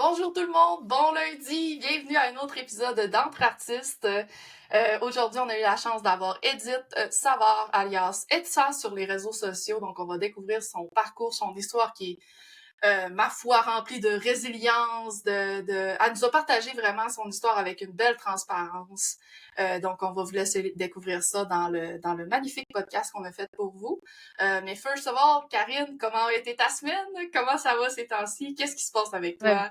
Bonjour tout le monde, bon lundi, bienvenue à un autre épisode d'Entre Artistes. Aujourd'hui, on a eu la chance d'avoir Edith Savard, alias Edsa, sur les réseaux sociaux. Donc, on va découvrir son parcours, son histoire qui est, ma foi, remplie de résilience. Elle nous a partagé vraiment son histoire avec une belle transparence. Donc, on va vous laisser découvrir ça dans le magnifique podcast qu'on a fait pour vous. Mais first of all, Karine, comment a été ta semaine? Comment ça va ces temps-ci? Qu'est-ce qui se passe avec Ouais, toi?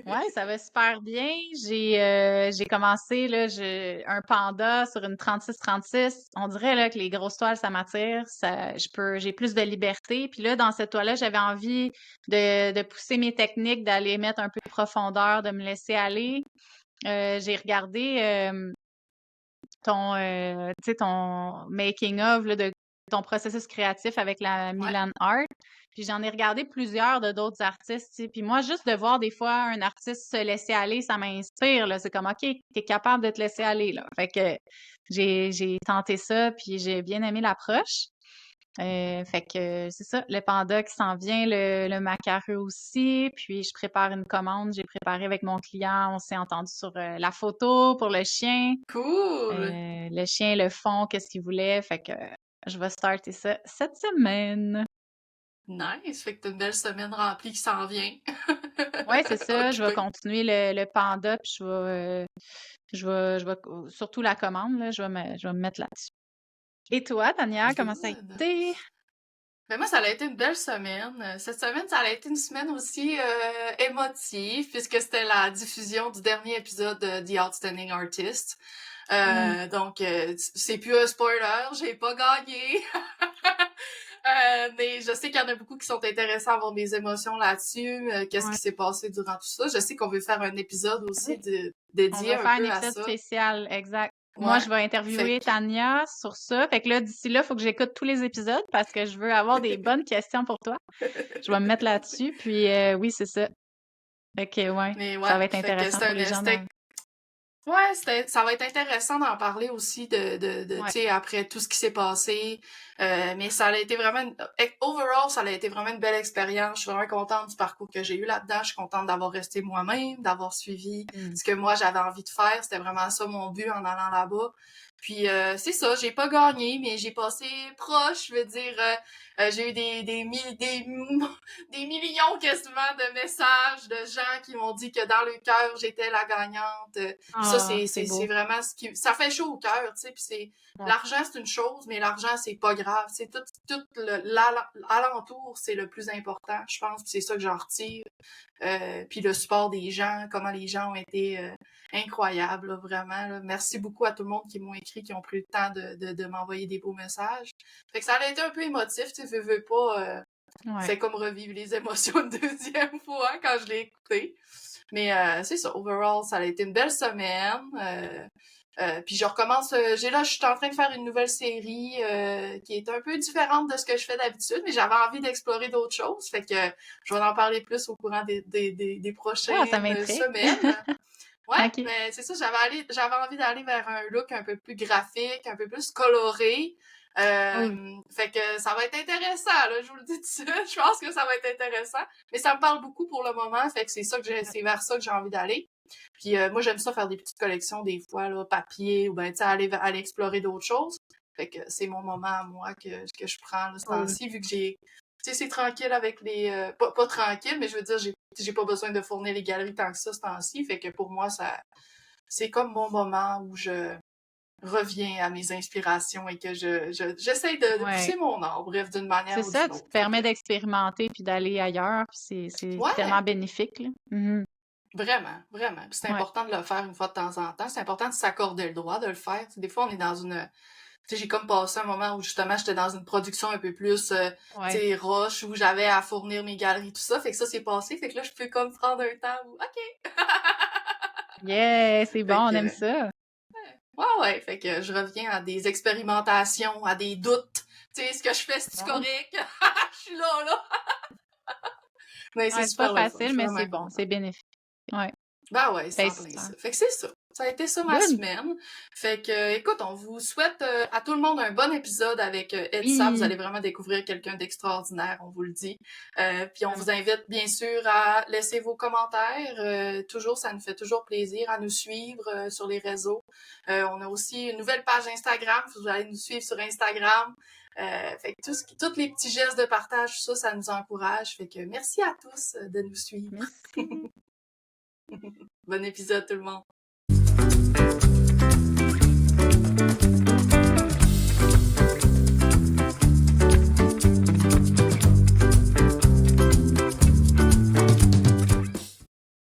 ouais, ça va super bien. J'ai commencé là, un panda sur une 36-36. On dirait là que les grosses toiles, ça m'attire. J'ai plus de liberté. Puis là, dans cette toile-là, j'avais envie de pousser mes techniques, d'aller mettre un peu de profondeur, de me laisser aller. J'ai regardé tu sais, ton making of là, de ton processus créatif avec la Ouais. Milan Art. Puis j'en ai regardé plusieurs de d'autres artistes, tu sais. Puis moi, juste de voir des fois un artiste se laisser aller, ça m'inspire, là. C'est comme, OK, t'es capable de te laisser aller, là. Fait que j'ai tenté ça, puis j'ai bien aimé l'approche. Fait que c'est ça, le panda qui s'en vient, le macareux aussi. Puis je prépare une commande, j'ai préparé avec mon client, on s'est entendu sur la photo pour le chien. Cool! Le chien, le fond, qu'est-ce qu'il voulait. Fait que je vais starter ça cette semaine. Nice! Fait que t'as une belle semaine remplie qui s'en vient. Ouais, c'est ça. Je vais Occupée. continuer le panda, puis je vais surtout la commande, là, je vais me mettre là-dessus. Et toi, Tania, comment ça a Good! été? Mais moi, ça a été une belle semaine. Cette semaine, ça a été une semaine aussi émotive, puisque c'était la diffusion du dernier épisode de The Outstanding Artist. Hmm. Donc, c'est plus un spoiler, j'ai pas gagné. Mais je sais qu'il y en a beaucoup qui sont intéressés à avoir mes émotions là-dessus, qu'est-ce Ouais. qui s'est passé durant tout ça. Je sais qu'on veut faire un épisode aussi Oui. On dédié va un faire un peu à épisode ça. spécial, exact. Moi, Ouais. je vais Fait interviewer que, Tania sur ça. Fait que là, d'ici là, il faut que j'écoute tous les épisodes parce que je veux avoir des bonnes questions pour toi. Je vais me mettre là-dessus. Puis oui, c'est ça. Fait que ouais, mais ouais, ça va être fait que intéressant pour les gens c'était ouais, ça va être intéressant d'en parler aussi tu Ouais. sais, après tout ce qui s'est passé. Mais ça a été vraiment, overall, ça a été vraiment une belle expérience. Je suis vraiment contente du parcours que j'ai eu là-dedans. Je suis contente d'avoir resté moi-même, d'avoir suivi Mm. ce que moi j'avais envie de faire. C'était vraiment ça mon but en allant là-bas. Puis c'est ça, j'ai pas gagné, mais j'ai passé proche. Je veux dire, j'ai eu des millions quasiment de messages de gens qui m'ont dit que dans le cœur j'étais la gagnante. Puis ça, Ah, c'est c'est beau. vraiment ce qui... Ça fait chaud au cœur, tu sais, puis c'est... Ouais. L'argent, c'est une chose, mais l'argent, c'est pas grave. C'est tout l'alentour, c'est le plus important, je pense, puis c'est ça que j'en retire. Puis le support des gens, comment les gens ont été incroyables, là, vraiment. Là. Merci beaucoup à tout le monde qui m'ont écrit, qui ont pris le temps de m'envoyer des beaux messages. Fait que ça a été un peu émotif, tu sais, veux pas... Ouais. c'est comme revivre les émotions une deuxième fois quand je l'ai écouté. Mais c'est ça, overall, ça a été une belle semaine. Puis je recommence, je suis en train de faire une nouvelle série qui est un peu différente de ce que je fais d'habitude, mais j'avais envie d'explorer d'autres choses. Fait que je vais en parler plus au courant des Ah, ça prochaines m'intrigue. semaines. Ouais, OK. mais c'est ça, j'avais envie d'aller vers un look un peu plus graphique, un peu plus coloré. Cool. Fait que ça va être intéressant, là, je vous le dis tout de suite. Je pense que ça va être intéressant. Mais ça me parle beaucoup pour le moment, fait que c'est vers ça que j'ai envie d'aller. Puis moi, j'aime ça faire des petites collections des fois, là, papier, ou ben, tu sais, aller explorer d'autres choses. Fait que c'est mon moment à moi que je prends, là, ce Cool. temps-ci, vu que tu sais, c'est tranquille avec les... pas tranquille, mais je veux dire, j'ai pas besoin de fournir les galeries tant que ça, ce temps-ci. Fait que pour moi, c'est comme mon moment où je reviens à mes inspirations et que j'essaie de Ouais. pousser mon art, bref, d'une C'est manière ou ça, d'une tu te autre. Fait que, permets d'expérimenter puis d'aller ailleurs, puis c'est tellement ouais, bénéfique, là. Mhm. vraiment, vraiment. Puis c'est Ouais. important de le faire une fois de temps en temps. C'est important de s'accorder le droit de le faire. Des fois, on est dans une... Tu sais, j'ai comme passé un moment où justement j'étais dans une production un peu plus, tu Ouais. sais, rush, où j'avais à fournir mes galeries, tout ça. Fait que ça, c'est passé. Fait que là, je peux comme prendre un temps où, OK. Yeah, c'est bon, Fait on aime que, ça. ouais, ouais. Fait que je reviens à des expérimentations, à des doutes. Tu sais, ce que je fais, c'est Bon. correct. Je suis là. Mais c'est Ouais, c'est pas super le fun. Je facile, suis mais vraiment c'est bon, c'est contente. bénéfique. Ouais. Ben ouais, Ben, c'est en plein super. ça. Fait que c'est ça. Ça a été ça ma Good. semaine. Fait que, écoute, on vous souhaite à tout le monde un bon épisode avec Edsa. Vous allez vraiment découvrir quelqu'un d'extraordinaire, on vous le dit. Puis on vous invite bien sûr à laisser vos commentaires. Toujours, ça nous fait toujours plaisir à nous suivre sur les réseaux. On a aussi une nouvelle page Instagram. Vous allez nous suivre sur Instagram. Fait que tous les petits gestes de partage, ça nous encourage. Fait que merci à tous de nous suivre. Merci. Bon épisode tout le monde.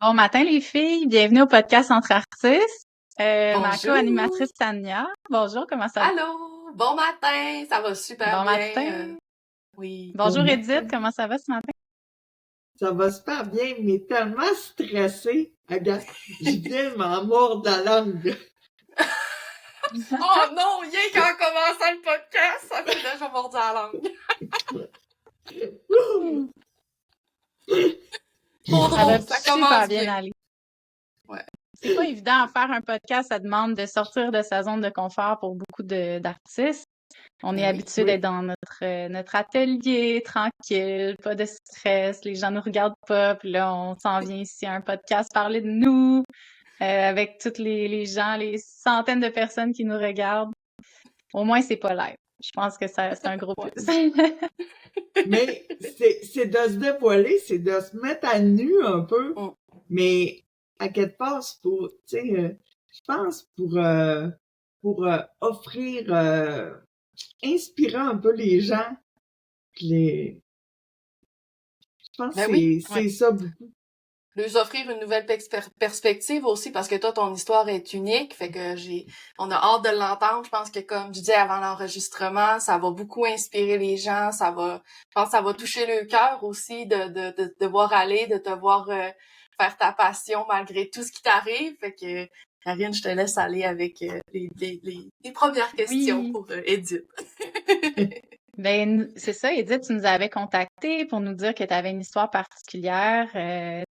Bon matin les filles, bienvenue au podcast Entre artistes. Ma Bonjour. co-animatrice Tania. Bonjour, comment ça va? Allô, bon matin, ça va super Bon bien. matin. Oui. Bonjour Bon Edith, matin. comment ça va ce matin? Ça va super bien, mais tellement stressée. Regarde, je viens de m'en mordre la langue. Oh non, rien qu'en commençant le podcast, ça fait déjà mordu à la langue. Trop Ça va drôle, ça super commence bien bien. aller. Ouais. C'est pas évident à faire un podcast, ça demande de sortir de sa zone de confort pour beaucoup d'artistes. On est Oui. habitué d'être dans notre atelier, tranquille, pas de stress, les gens nous regardent pas, puis là, on s'en vient ici à un podcast parler de nous, avec tous les gens, les centaines de personnes qui nous regardent. Au moins, c'est pas live. Je pense que c'est un gros Ouais. plus. Mais c'est de se dévoiler, c'est de se mettre à nu un peu. Mm. Mais à quelque part, c'est pour, tu sais, je pense pour offrir, inspirer un peu les gens. Je pense Ben que oui, c'est ça beaucoup. Leur offrir une nouvelle perspective aussi, parce que toi, ton histoire est unique, fait que on a hâte de l'entendre. Je pense que, comme je disais avant l'enregistrement, ça va beaucoup inspirer les gens, je pense que ça va toucher le cœur aussi de voir aller, de te voir faire ta passion malgré tout ce qui t'arrive. Fait que, Karine, je te laisse aller avec les premières questions Oui. pour Edith. Ben, c'est ça, Edith, tu nous avais contacté pour nous dire que tu avais une histoire particulière.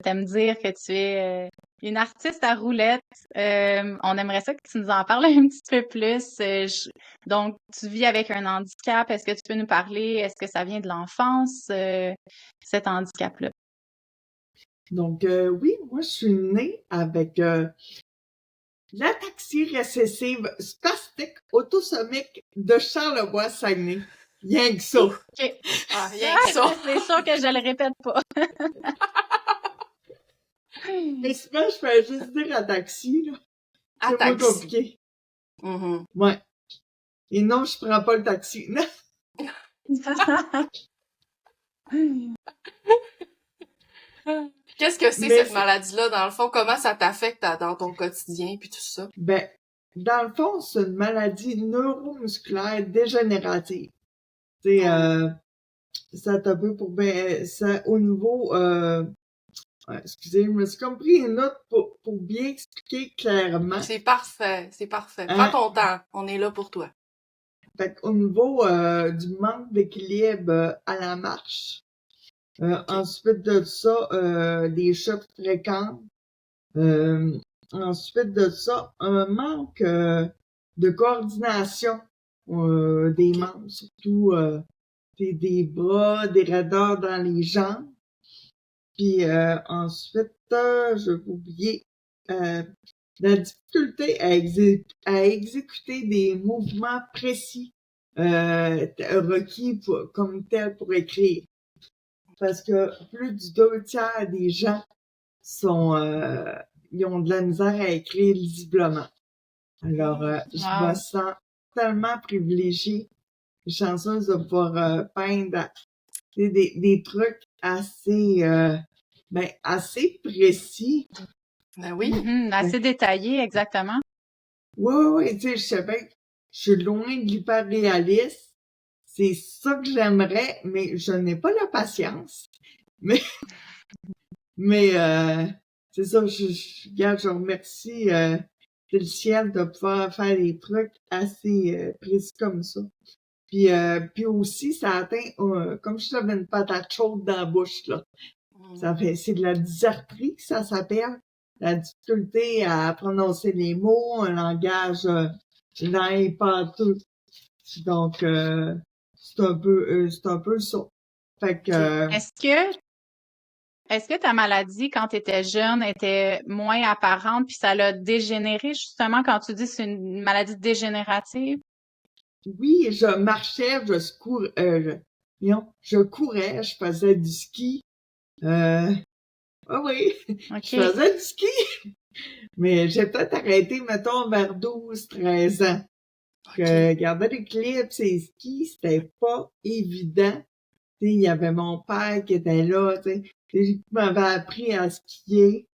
T'aimes dire que tu es une artiste à roulettes. On aimerait ça que tu nous en parles un petit peu plus. Donc, tu vis avec un handicap. Est-ce que tu peux nous parler? Est-ce que ça vient de l'enfance, cet handicap-là? Donc, oui, moi, je suis née avec l'ataxie récessive spastique autosomique de Charlevoix-Saguenay. Rien que ça. OK. Ah, rien que ça. C'est sûr que je le répète pas. Mais souvent, je fais juste dire ataxie, là. C'est moins Ataxie. compliqué. Mhm. Ouais. Et non, je prends pas le taxi. Non. Qu'est-ce que c'est Mais cette maladie-là, dans le fond? Comment ça t'affecte dans ton quotidien puis tout ça? Ben, dans le fond, c'est une maladie neuromusculaire dégénérative. Tu sais, ça t'a peu pour ça, au niveau, excusez, je me suis comme pris une note pour bien expliquer clairement. C'est parfait, c'est parfait. Hein? Prends ton temps, on est là pour toi. Fait qu'au niveau du manque d'équilibre à la marche, ensuite de ça, des chutes fréquentes, ensuite de ça, un manque de coordination des membres, surtout des bras, des raideurs dans les jambes. Puis ensuite, je vais oublier la difficulté à exécuter des mouvements précis requis comme tel pour écrire. Parce que plus du 2/3 des gens ils ont de la misère à écrire lisiblement. Alors, je me sens tellement privilégiée et chanceuse de pouvoir peindre des trucs assez assez précis. Ben oui. Assez détaillé, exactement. Ouais, tu sais, je sais bien que je suis loin de l'hyperréalisme. C'est ça que j'aimerais, mais je n'ai pas la patience. Mais c'est ça, je remercie le ciel de pouvoir faire des trucs assez précis comme ça. Puis aussi, ça atteint, comme si j'avais une patate chaude dans la bouche, là. C'est de la dysarthrie que ça s'appelle. la difficulté à prononcer les mots, un langage lent pas tout. Donc, c'est un peu ça. Fait que, Est-ce que ta maladie, quand tu étais jeune, était moins apparente, puis ça l'a dégénéré, justement, quand tu dis que c'est une maladie dégénérative? oui, je marchais, je courais, je faisais du ski. Oui, je OK. faisais du ski. Mais j'ai peut-être arrêté, mettons, vers 12, 13 ans. Que garder l'équilibre, ces skis, c'était pas évident. Tu sais, il y avait mon père qui était là, tu sais, qui m'avait appris à skier.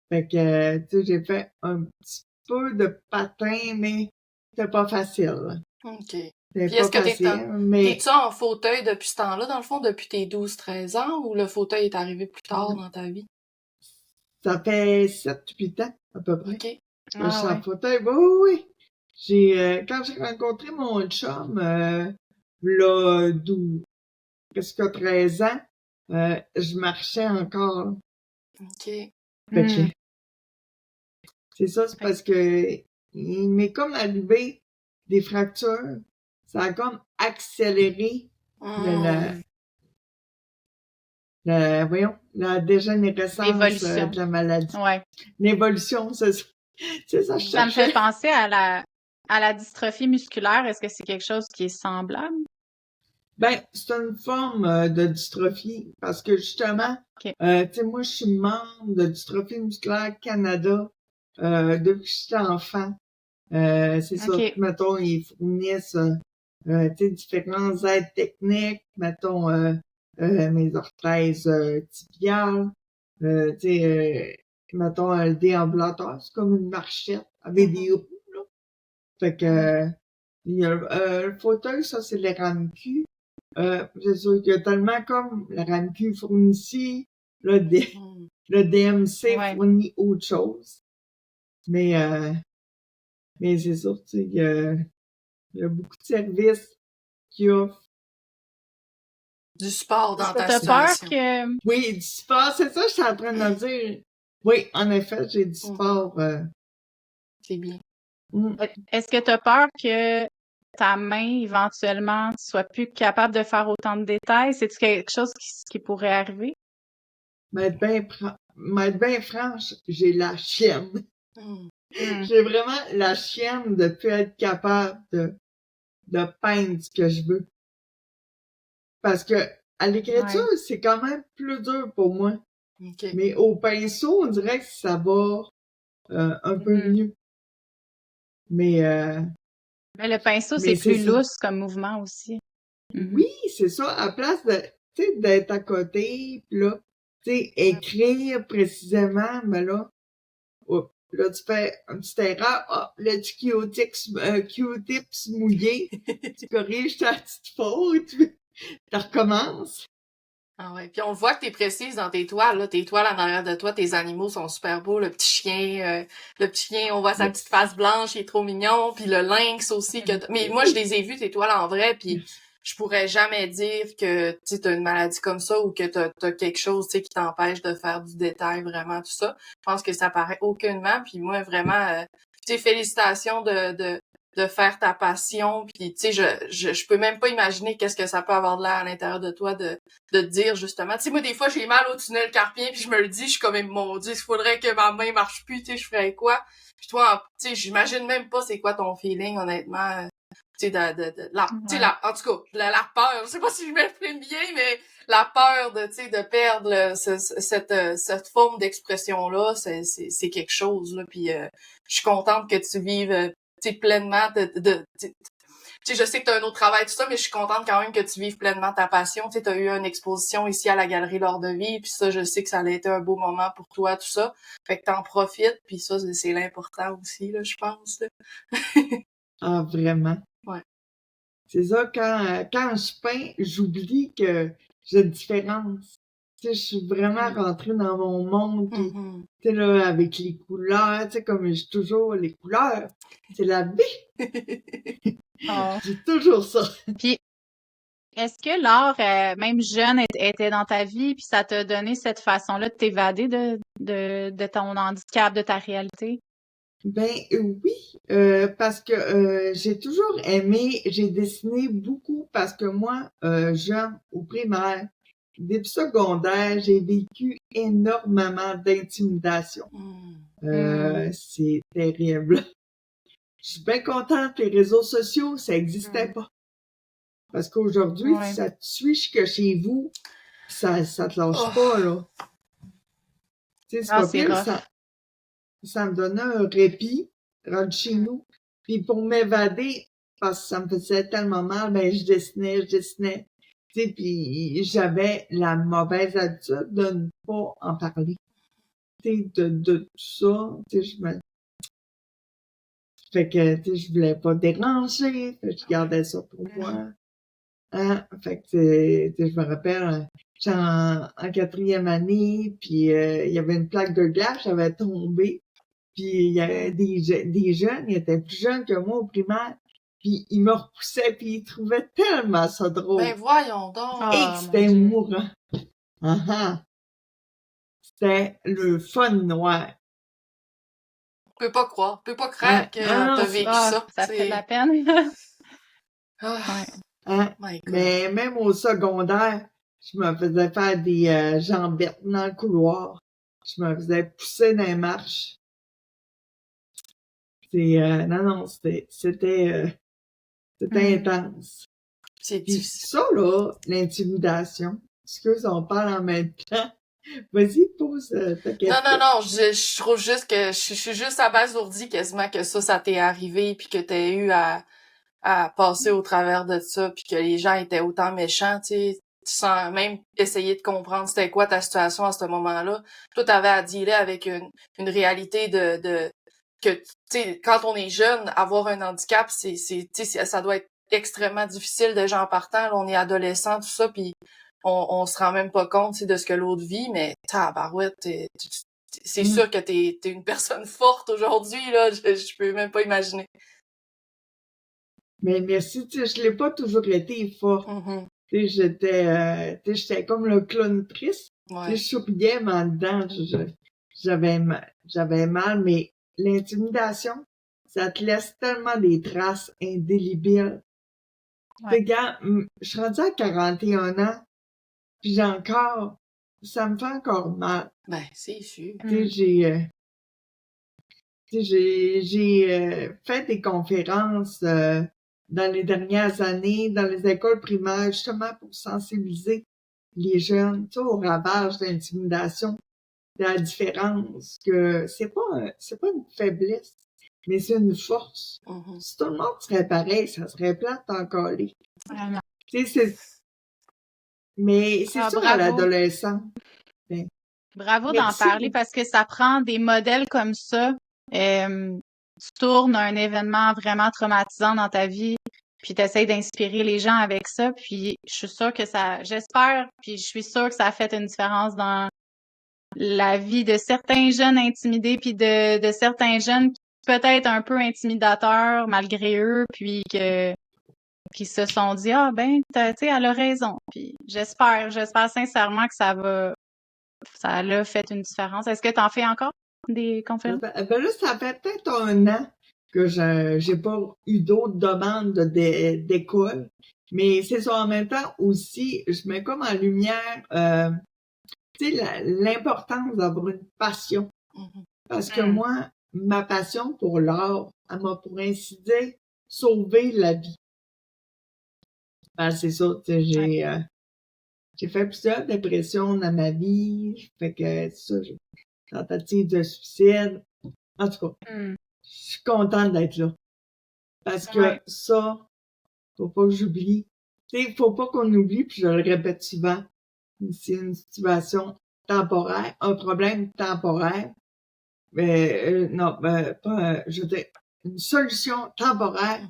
Fait que, tu sais, j'ai fait un petit peu de patin, mais c'était pas facile. OK. C'était Puis est-ce pas que facile, mais t'es-tu en fauteuil depuis ce temps-là, dans le fond, depuis tes 12-13 ans, ou le fauteuil est arrivé plus tard dans ta vie? ça fait 7-8 ans, à peu près. OK. Que je Ah suis en ouais. fauteuil. Oui. Quand j'ai rencontré mon chum, là, presque 13 ans, je marchais encore. OK. Fait que, Hmm. c'est ça, c'est parce que il m'est comme arrivé des fractures. Ça a comme accéléré Hmm. la dégénérescence L'évolution. de la maladie. Ouais. L'évolution, c'est ça que je Ça me fait cherchais. penser à la dystrophie musculaire. Est-ce que c'est quelque chose qui est semblable? Ben, c'est une forme de dystrophie parce que justement, OK. tu sais, moi, je suis membre de Dystrophie musculaire Canada depuis que j'étais enfant. C'est ça. OK. Mettons, ils fournissent tu sais, différentes aides techniques. Mettons, mes orthèses tibiales. Tu sais, mettons, un déambulateur, c'est comme une marchette avec des roues, là. Fait que, il y a, le fauteuil, ça, c'est les RAMQ. C'est sûr qu'il y a tellement comme la RAMQ fournit ici, le DMC Ouais. fournit autre chose. Mais c'est sûr, tu sais, il y a beaucoup de services qui offrent. Du sport Est-ce dans que ta tu as peur situation. que... Oui, du sport, c'est ça que je suis en train de dire. Oui, en effet, j'ai du sport. C'est bien. Est-ce que tu as peur que ta main, éventuellement, soit plus capable de faire autant de détails? C'est-tu quelque chose qui pourrait arriver? M'être bien franche, j'ai la chienne. Hmm. J'ai vraiment la chienne de plus être capable de peindre ce que je veux. Parce que à l'écriture, Ouais. c'est quand même plus dur pour moi. OK. Mais au pinceau, on dirait que ça va un peu Mhm. mieux. Mais Mais le pinceau, mais c'est c'est plus ça. lousse comme mouvement aussi. Mhm. Oui, c'est ça. À place de, tu sais, d'être à côté, pis là, tu sais, écrire précisément, mais là, là, tu fais une petite erreur, le petit Q-tips mouillé, tu corriges ta petite faute, tu recommences. Ah ouais. Puis on voit que t'es précise dans tes toiles, là. Tes toiles en arrière de toi, tes animaux sont super beaux. Le petit chien, on voit sa petite face blanche, il est trop mignon. Puis le lynx aussi. Mais moi, je les ai vus, tes toiles en vrai, puis je pourrais jamais dire que tu as une maladie comme ça ou que t'as quelque chose qui t'empêche de faire du détail, vraiment, tout ça. Je pense que ça paraît aucunement. Puis moi, vraiment, félicitations de faire ta passion. Puis tu sais, je peux même pas imaginer qu'est-ce que ça peut avoir de l'air à l'intérieur de toi de te dire justement. Tu sais, moi, des fois, j'ai mal au tunnel carpien, puis je me le dis, je suis comme, mon Dieu, il faudrait que ma main marche plus, tu sais, je ferais quoi? Puis toi, tu sais, j'imagine même pas c'est quoi ton feeling, honnêtement. Tu sais, en tout cas, la peur, je sais pas si je m'exprime bien, mais la peur de, tu sais, de perdre cette forme d'expression-là, c'est quelque chose, là. Puis je suis contente que tu vives, tu sais, pleinement tu sais, je sais que tu as un autre travail, tout ça, mais je suis contente quand même que tu vives pleinement ta passion. Tu sais, tu as eu une exposition ici à la Galerie L'Or de Vie, puis ça, je sais que ça a été un beau moment pour toi, tout ça. Fait que t'en profites, puis ça, c'est l'important aussi, là, je pense. Là. Ah, vraiment. Ouais. C'est ça, quand je peins, j'oublie que j'ai une différence. Tu sais, je suis vraiment rentrée dans mon monde, puis, tu sais, là, avec les couleurs, tu sais, comme j'ai toujours les couleurs, c'est la vie! Oh. J'ai toujours ça. Puis, Est-ce que l'art, même jeune, était dans ta vie, puis ça t'a donné cette façon-là de t'évader de ton handicap, de ta réalité? Ben oui, parce que j'ai toujours aimé, j'ai dessiné beaucoup parce que moi, jeune, au primaire, début secondaire, j'ai vécu énormément d'intimidation. C'est terrible. Je suis bien contente, les réseaux sociaux, ça n'existait pas. Parce qu'aujourd'hui, Ouais. ça te suit jusque chez vous, ça te lâche pas, là. Tu sais, c'est Ah, pas c'est pire, rough. ça me donnait un répit, rentre chez nous. Puis pour m'évader, parce que ça me faisait tellement mal, ben je dessinais. Tu sais, puis j'avais la mauvaise habitude de ne pas en parler. Tu sais, de tout ça, tu sais, fait que, tu sais, je voulais pas déranger, fait que je gardais ça pour moi. Hein? Fait que, tu sais, je me rappelle, j'étais en quatrième année, puis il y avait une plaque de glace, j'avais tombé. Puis il y avait des jeunes, ils étaient plus jeunes que moi au primaire, puis ils me repoussaient, puis ils trouvaient tellement ça drôle. Ben voyons donc. Et Ah, que mon c'était Dieu. mourant. C'était le fun noir. Je peux pas croire. Je peux pas croire que Non, t'as vécu Ah, ça. ça fait de la peine. Ah, Ouais. my God. Mais même au secondaire, je me faisais faire des jambettes dans le couloir. Je me faisais pousser dans les marches. Non, c'était intense. C'est Puis difficile. ça, là, l'intimidation, excuse, on parle en même temps. Vas-y, pose ta question. Non, je trouve juste que je suis juste abasourdie quasiment que ça t'est arrivé puis que t'aies eu à passer au travers de ça puis que les gens étaient autant méchants, tu sais, sans même essayer de comprendre c'était quoi ta situation à ce moment-là. Toi, t'avais à dealer avec une réalité de que, tu sais, quand on est jeune, avoir un handicap, tu sais, ça doit être extrêmement difficile déjà en partant, là, on est adolescent, tout ça, puis on se rend même pas compte, tu sais, de ce que l'autre vit, mais tabarouette, c'est sûr que t'es une personne forte aujourd'hui, là, je peux même pas imaginer. Mais merci, tu sais, je l'ai pas toujours été forte. Tu sais, j'étais comme le clown triste. Tu sais, Ouais. je souriais, mais en dedans, j'avais mal, mais l'intimidation, ça te laisse tellement des traces indélébiles. Ouais. Tu sais, gars, je suis rendue à 41 ans, puis ça me fait encore mal. Ben, c'est sûr. Tu sais, j'ai fait des conférences dans les dernières années dans les écoles primaires justement pour sensibiliser les jeunes, tu sais, au ravage de l'intimidation, de la différence, que c'est pas une faiblesse, mais c'est une force. Si tout le monde serait pareil, ça serait plate encore. Vraiment. Tu sais, mais c'est sûr à Bravo. l'adolescent. Ben, Bravo d'en merci. parler parce que ça prend des modèles comme ça. Tu tournes un événement vraiment traumatisant dans ta vie, puis tu essaies d'inspirer les gens avec ça, puis je suis sûre que j'espère, puis je suis sûre que ça a fait une différence dans la vie de certains jeunes intimidés, puis de certains jeunes peut-être un peu intimidateurs malgré eux, puis qui se sont dit, ah ben, tu sais, elle a raison. Puis j'espère sincèrement que ça a fait une différence. Est-ce que tu en fais encore des conférences? Ben là, ça fait peut-être un an que j'ai pas eu d'autres demandes d'école. Mais c'est ça, en même temps aussi, je mets comme en lumière, tu sais, l'importance d'avoir une passion. Parce que moi, ma passion pour l'art, elle m'a, pour ainsi dire, sauvé la vie. Ben, c'est ça, tu sais, j'ai fait plusieurs dépressions dans ma vie. Fait que, ça, tentative de suicide. En tout cas, je suis contente d'être là. Parce que ça, faut pas que j'oublie. Tu sais, faut pas qu'on oublie, puis je le répète souvent, c'est une situation temporaire, un problème temporaire. Mais non, pas, je veux dire, une solution temporaire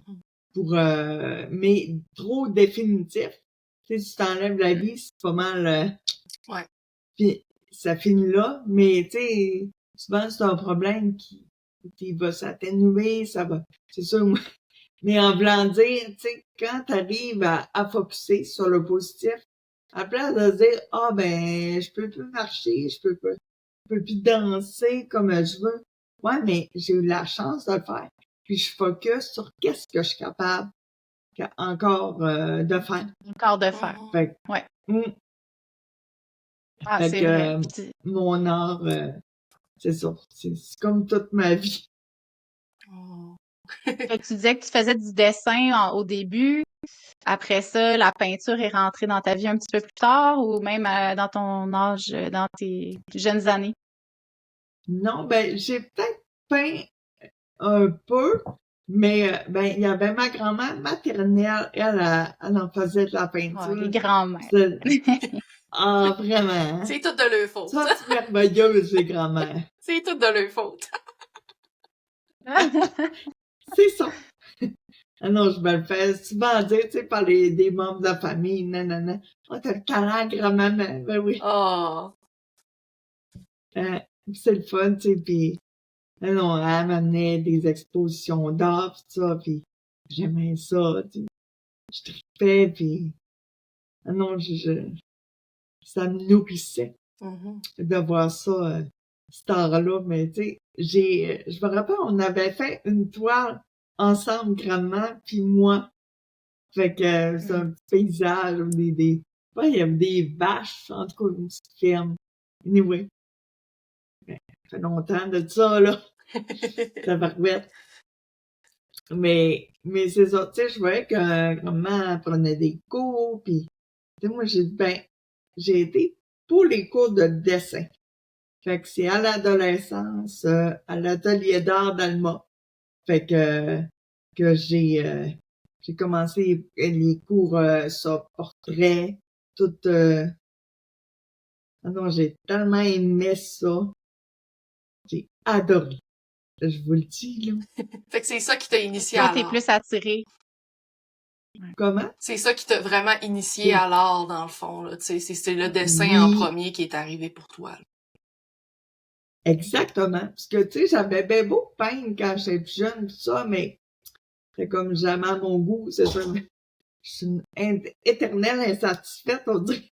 mais trop définitif. Tu sais, si t'enlèves la vie, c'est pas mal. Ouais. Puis ça finit là, mais tu sais, souvent c'est un problème qui va s'atténuer, ça va. C'est sûr, moi, Mais en voulant dire, tu sais, quand t'arrives à focusser sur le positif, à place de dire, ah, ben, je peux plus marcher, je peux plus danser comme je veux. Ouais, mais j'ai eu la chance de le faire. Puis je focus sur qu'est-ce que je suis capable encore de faire. Encore de faire. Mhm. Fait que, Ouais. Ah, fait c'est que vrai. mon art, c'est ça. C'est comme toute ma vie. Oh. Fait que tu disais que tu faisais du dessin au début. Après ça, la peinture est rentrée dans ta vie un petit peu plus tard ou même dans ton âge, dans tes jeunes années? Non, ben, j'ai peut-être peint un peu, mais ben, il y avait ma grand-mère maternelle, elle en faisait de la Ah, peinture. les grands-mères. Ah, vraiment. Hein? C'est tout de leur faute. Ça, c'est merveilleux, les grand-mères. C'est tout de leur faute. C'est ça. Ah non, je me le fais souvent dire, tu sais, par des membres de la famille, nanana. Oh, t'as le talent, grand-maman. Ben oui. Oh. C'est le fun, tu sais, puis non, elle m'amenait des expositions d'art, pis ça, puis j'aimais ça, tu sais. Je trippais, puis non, ça me nourrissait Mhm. de voir ça, cet art-là, mais tu sais, je me rappelle, on avait fait une toile ensemble, grandement, puis moi. Fait que c'est un petit paysage, ou ouais, il y avait des vaches, en tout cas, une petite ferme. Anyway. Ben, ça fait longtemps de ça, là. Ça va remettre. Mais c'est ça, tu sais, je voyais que grand-mère prenait des cours, puis tu sais, moi, j'ai dit, ben, j'ai été pour les cours de dessin. Fait que c'est à l'adolescence, à l'atelier d'art d'Alma. Fait que j'ai commencé les cours sur portrait, tout. Ah non, j'ai tellement aimé ça. J'ai adoré. Je vous le dis, là. Fait que c'est ça qui t'a initié Toi, à t'es l'art. plus attiré. Comment? C'est ça qui t'a vraiment initié à l'art, dans le fond, là. Tu sais, c'est le dessin en Oui, premier qui est arrivé pour toi, là. exactement. Parce que, tu sais, j'avais bien beau peindre quand j'étais plus jeune, tout ça, mais c'est comme jamais à mon goût. C'est ça. Je suis une éternelle insatisfaite, on dirait.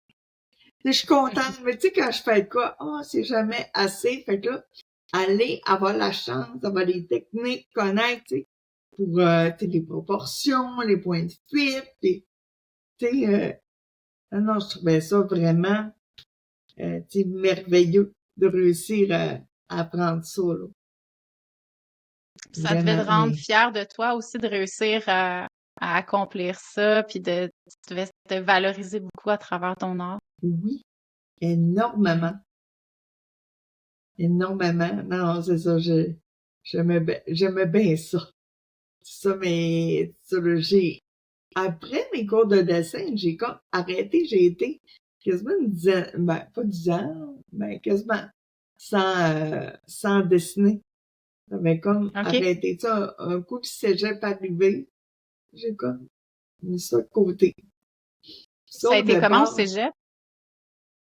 Je suis contente, mais tu sais, quand je fais quoi, c'est jamais assez. Fait que là, aller avoir la chance d'avoir les techniques, connaître, tu sais, pour, tu sais, les proportions, les points de fuite, tu sais, non, je trouvais ça vraiment, tu sais, merveilleux de réussir à apprendre ça, là. Ça devait te Vraiment, rendre mais fière de toi aussi de réussir à accomplir ça, puis tu devais te valoriser beaucoup à travers ton art. oui, énormément. Énormément. Non, c'est ça, j'aimais bien ça. C'est ça, mais ça, là, après mes cours de dessin, j'ai comme arrêté, j'ai été quasiment une dizaine, ben, pas 10 ans, ben, quasiment sans dessiner. J'avais comme OK? arrêté ça. Un coup que le cégep arrivé, j'ai comme mis ça de côté. Ça, Ça a au été comment au départ, cégep?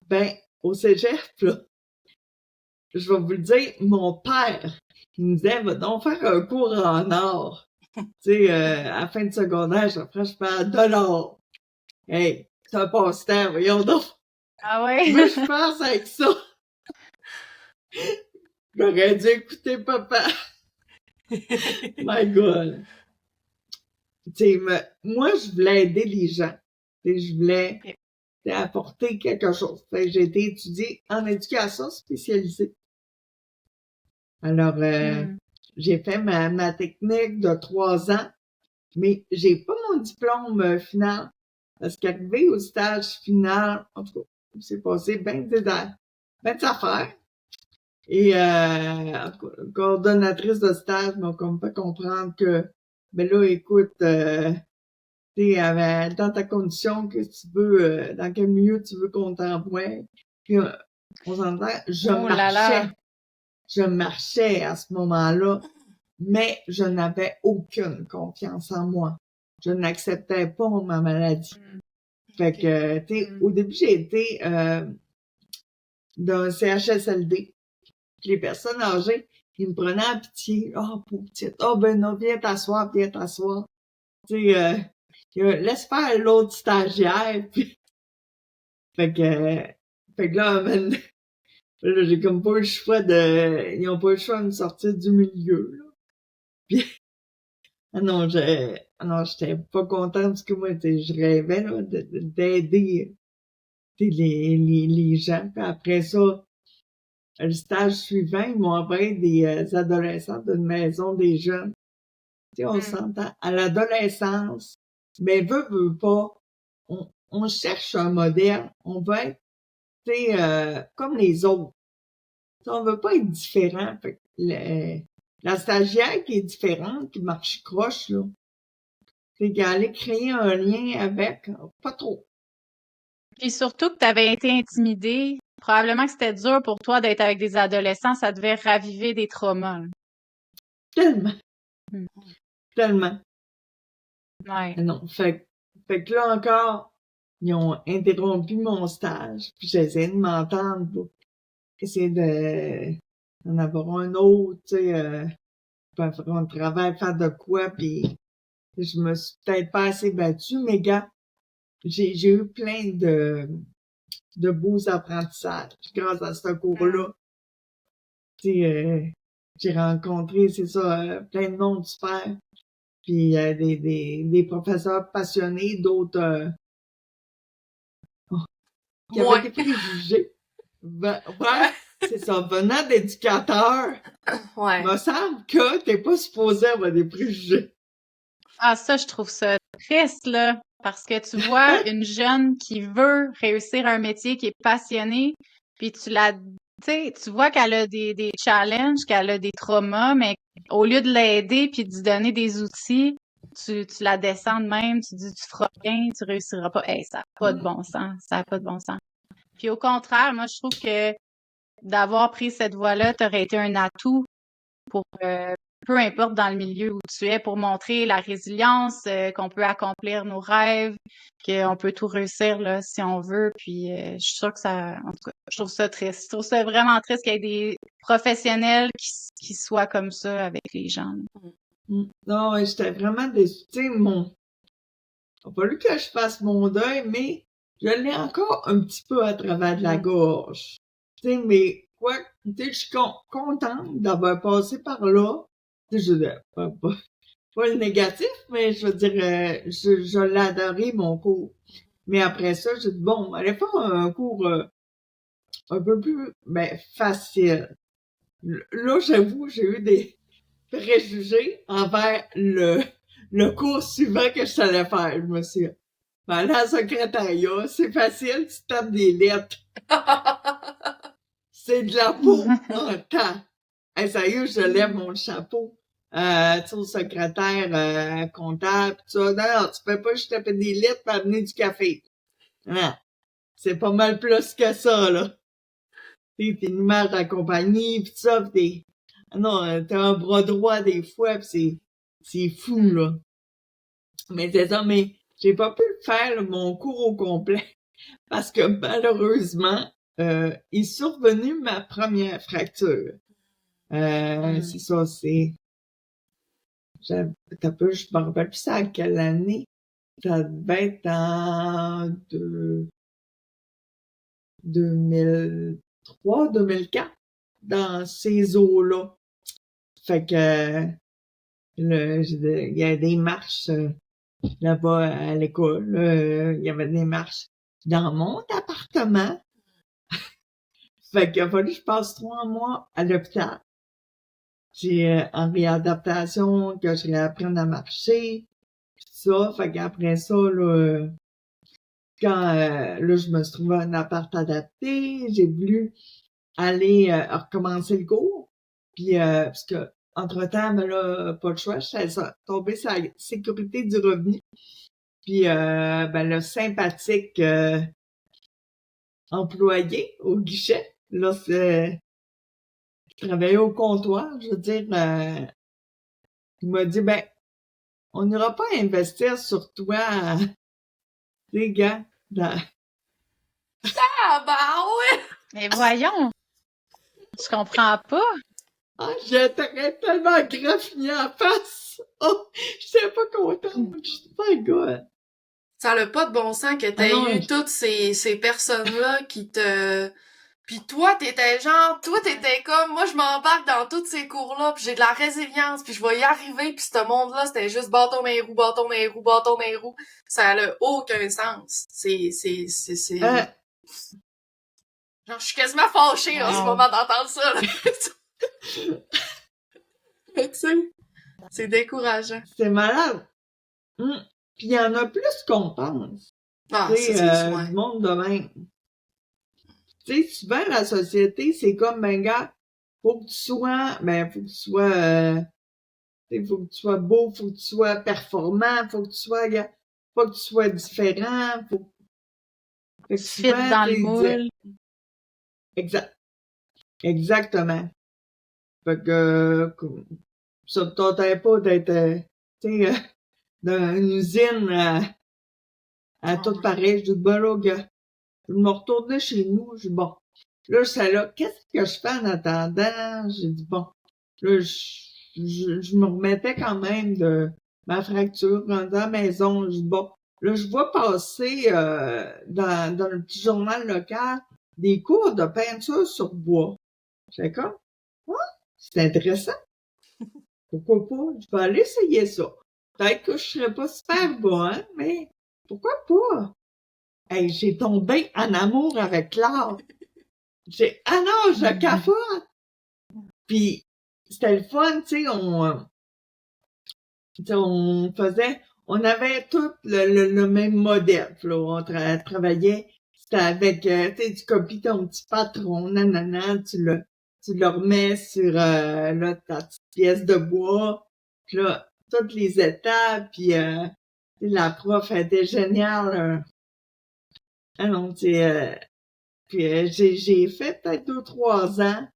ben, au cégep, là, je vais vous le dire, mon père, il me disait, va donc faire un cours en art. Tu sais, à la fin de secondaire, après, je fais $. Hey, c'est un passe-temps, voyons donc. Ah ouais? Mais je pense avec ça. J'aurais dû écouter papa. My God. Tu sais, moi, je voulais aider les gens. Tu sais, je voulais apporter quelque chose. Fait que j'ai été étudiée en éducation spécialisée. Alors, j'ai fait ma technique de 3 ans, mais j'ai pas mon diplôme final. Parce qu'arrivé au stage final, en tout cas, il s'est passé ben des affaires. Et en tout cas, la coordonnatrice de stage m'a comme fait comprendre que, ben là, écoute, tu sais, dans ta condition, que tu veux, dans quel milieu tu veux qu'on t'envoie. Puis on s'entend, Oh là là! je marchais à ce moment-là, mais je n'avais aucune confiance en moi. Je n'acceptais pas ma maladie. Fait que, tu sais, au début, j'ai été d'un CHSLD. Puis les personnes âgées, ils me prenaient en pitié. « Ah, pauvre petite. Ah, ben non, viens t'asseoir, viens t'asseoir. » Tu sais, laisse faire l'autre stagiaire, puis fait que là, là, j'ai comme pas eu le choix ils ont pas eu le choix de me sortir du milieu, là. Puis, ah non, j'étais pas contente parce que moi, je rêvais, là, d'aider les gens. Puis après ça, le stage suivant, ils m'ont envoyé des adolescents d'une maison des jeunes. Tu sais, on s'entend. À l'adolescence, mais veut pas, on cherche un modèle. On veut être, tu sais, comme les autres. T'sais, on veut pas être différent. Fait que la stagiaire qui est différente, qui marche croche, là, c'est qu'elle allait créer un lien avec, pas trop. Puis surtout que tu avais été intimidée. Probablement que c'était dur pour toi d'être avec des adolescents. Ça devait raviver des traumas. Tellement, Mm. tellement. Ouais. Non, fait que là encore, ils ont interrompu mon stage, puis j'essayais de m'entendre pour essayer d'en avoir un autre, tu sais, pour faire un travail, faire de quoi, puis je me suis peut-être pas assez battue, mais gars, j'ai eu plein de beaux apprentissages grâce à ce cours-là. Tu sais, j'ai rencontré, c'est ça, plein de monde super, puis des professeurs passionnés, d'autres qui avaient des préjugés. Ouais, c'est ça, venant d'éducateurs, Ouais. me semble que t'es pas supposé avoir des préjugés. Ah, ça, je trouve ça triste, là. Parce que tu vois une jeune qui veut réussir un métier, qui est passionnée, puis tu sais, tu vois qu'elle a des challenges, qu'elle a des traumas, mais au lieu de l'aider puis de lui donner des outils, tu la descends de même, tu dis tu feras rien, tu réussiras pas. Hey, ça n'a pas de bon sens, ça n'a pas de bon sens. Puis au contraire, moi, je trouve que d'avoir pris cette voie-là, t'aurais été un atout pour peu importe dans le milieu où tu es, pour montrer la résilience, qu'on peut accomplir nos rêves, qu'on peut tout réussir là si on veut. Puis je suis sûre que en tout cas, je trouve ça triste. Je trouve ça vraiment triste qu'il y ait des professionnels qui soient comme ça avec les gens. Non, ouais, j'étais vraiment déçue. Tu sais, il a fallu que je fasse mon deuil, mais je l'ai encore un petit peu à travers de la gorge. Tu sais, mais quoi, tu sais, je suis contente d'avoir passé par là. Tu sais, pas le négatif, mais je veux dire, je l'ai adoré, mon cours. Mais après ça, j'ai dit, bon, allez faire un cours un peu plus facile. Là, j'avoue, j'ai eu des préjugés envers le cours suivant que je savais faire. Je me suis dit, ben, dans le secrétariat, c'est facile, tu tapes des lettres. C'est de la peau en temps. Hey, sérieux, je lève mon chapeau. Tu sais, au secrétaire comptable, tout ça. Non, tu peux pas juste taper des lettres pour amener du café. Non, c'est pas mal plus que ça, là. T'es une image de la compagnie, pis tout ça, pis t'as un bras droit des fois, pis c'est fou, là. Mais c'est ça, mais j'ai pas pu faire là, mon cours au complet parce que malheureusement, il est survenu ma première fracture. C'est ça, t'as peu, je me rappelle plus ça à quelle année. Ça devait être en 2003, 2004, dans ces eaux-là. Fait que il y a des marches là-bas à l'école. Il y avait des marches dans mon appartement. Fait qu'il a fallu que je passe 3 mois à l'hôpital. J'ai en réadaptation, que je réapprenne à marcher, pis ça. Fait qu'après ça, là, quand là, je me suis trouvé un appart adapté, j'ai voulu aller recommencer le cours. Puis parce que entre-temps, ben là, pas le choix, je suis tombée sur la sécurité du revenu. Puis le sympathique employé au guichet, là, je travaillais au comptoir, je veux dire, il m'a dit, on n'ira pas investir sur toi, les gars, Ah, bah ouais! Mais voyons, je comprends pas. Ah, j'étais tellement graffiné en face. Oh, j'étais pas contente. J'étais pas good. Ça n'a pas de bon sens que Ah t'aies non, eu toutes ces personnes-là qui te... Puis toi, t'étais comme, moi, je m'embarque dans tous ces cours-là, puis j'ai de la résilience, puis je vais y arriver, puis ce monde-là, c'était juste bâton dans les roues, bâton dans les roues, bâton dans les roues. Ça n'a aucun sens. euh, Genre, je suis quasiment fâchée en ce Wow. moment d'entendre ça, là. Mais tu sais, c'est décourageant. c'est malade. Hum. Puis il y en a plus qu'on pense. Ah, Tu ça, sais, c'est ouais. du monde de même. Tu sais, souvent, la société, c'est comme, ben, gars, faut que tu sois, faut que tu sois beau, faut que tu sois performant, faut que tu sois, faut que tu sois différent, Fait que Fit souvent, dans tu le sais, moule. exactement. Fait que, ça te tentait pas d'être, tu sais, dans une usine à tout pareil. Je dis, ben là, gars, je me retournais chez nous. Je dis, bon, là, c'est là, qu'est-ce que je fais en attendant? J'ai dit, bon, là, je me remettais quand même de ma fracture dans la maison. Je dis, bon, là, je vois passer dans le petit journal local des cours de peinture sur bois. J'ai comme, ah, c'est intéressant. Pourquoi pas? Je vais aller essayer ça. Peut-être que je serais pas super bon, mais pourquoi pas? Hey, j'ai tombé en amour avec l'art. Ah non, je capote! Puis, c'était le fun, tu sais, on avait tout le même modèle, là, on travaillait, c'était avec, tu sais, tu copies ton petit patron, nanana, tu le remets sur, là, ta petite pièce de bois, puis là, toutes les étapes, puis la prof elle était géniale, ah non, tu sais, puis j'ai fait peut-être 2-3 ans,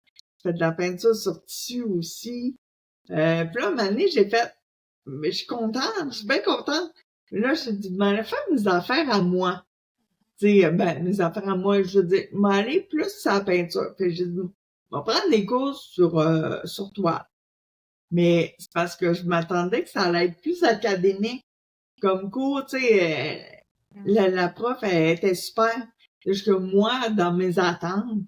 j'ai fait de la peinture sur tissu aussi, puis là, un moment donné, j'ai fait, mais je suis contente, je suis bien contente. Mais là, je me dis, ben, faire mes affaires à moi. Tu sais, ben, mes affaires à moi, je veux dire, m'aller plus sur la peinture. Puis j'ai dit, on va prendre des cours sur toile. Mais c'est parce que je m'attendais que ça allait être plus académique comme cours, tu sais, la prof, elle était super. Parce que moi, dans mes attentes,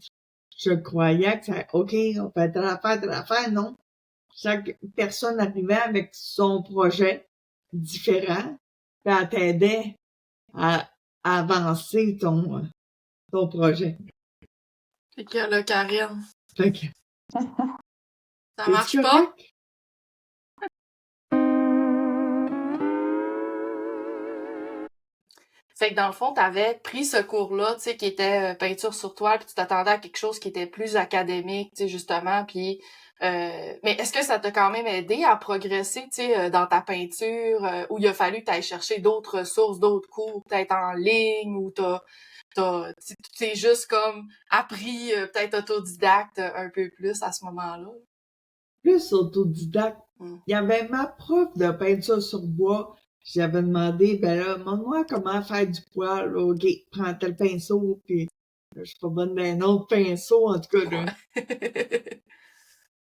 je croyais que ça, OK, on fait de l'affaire, non. Chaque personne arrivait avec son projet différent, puis elle t'aidait à avancer ton projet. Fait que là, Karine, Fait que, ça c'est marche pas? correct? Fait que dans le fond, t'avais pris ce cours-là, tu sais, qui était peinture sur toile, puis tu t'attendais à quelque chose qui était plus académique, tu sais, justement, puis... mais est-ce que ça t'a quand même aidé à progresser, tu sais, dans ta peinture, où il a fallu que t'ailles chercher d'autres sources, d'autres cours, peut-être en ligne, ou t'es juste comme appris, peut-être autodidacte un peu plus à ce moment-là? Plus autodidacte. Mm. Il y avait ma prof de peinture sur bois. J'avais demandé, ben là, montre-moi comment faire du poil. OK, prends tel pinceau, puis là, je suis pas bonne d'un autre pinceau, en tout cas, là.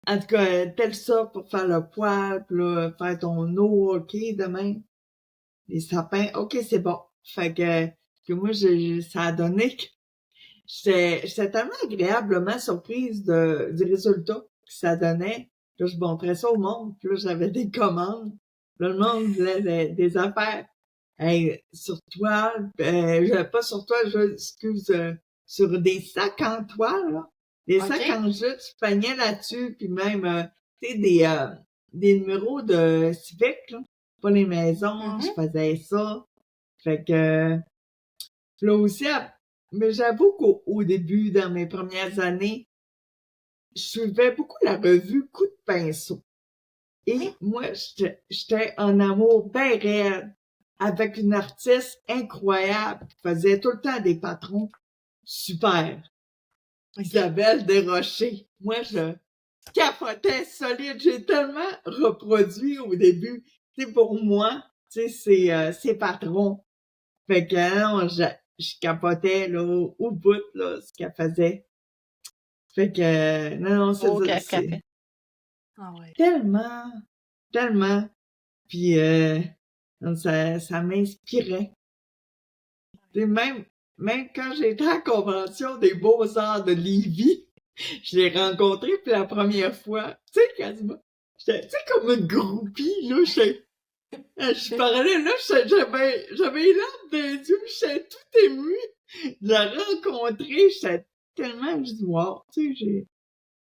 En tout cas, tel ça pour faire le poil, puis là, faire ton eau, OK, demain. Les sapins, OK, c'est bon. Fait que moi, ça a donné que j'étais tellement agréablement surprise du résultat que ça donnait. Là, je montrais ça au monde, puis là, j'avais des commandes. Là, le monde voulait des affaires. Hey, sur toile, pas sur toile, excuse, sur des sacs en toile, là. Des sacs OK. en jute, je peignais là-dessus, puis même, tu sais, des numéros de Civic, là. Pas les maisons, je faisais ça. Fait que, là aussi, mais j'avoue qu'au début, dans mes premières années, je suivais beaucoup la revue Coup de pinceau. Et moi, j'étais en amour bien réel avec une artiste incroyable qui faisait tout le temps des patrons super. Isabelle Desrochers. Moi, je capotais solide. J'ai tellement reproduit au début. Tu sais, pour moi, tu sais, c'est patrons. Fait que non, je capotais là, au bout là, ce qu'elle faisait. Fait que non, Oh, c'est Ah ouais. Tellement, tellement. Puis ça m'inspirait. Tu sais, même quand j'étais à la convention des Beaux-Arts de Lévis, je l'ai rencontré pour la première fois. Tu sais, quasiment. J'étais, tu sais, comme une groupie, là, je parlais, là, j'avais les larmes des yeux, j'étais tout émue de la rencontrer, j'étais tellement, je dis, wow, tu sais,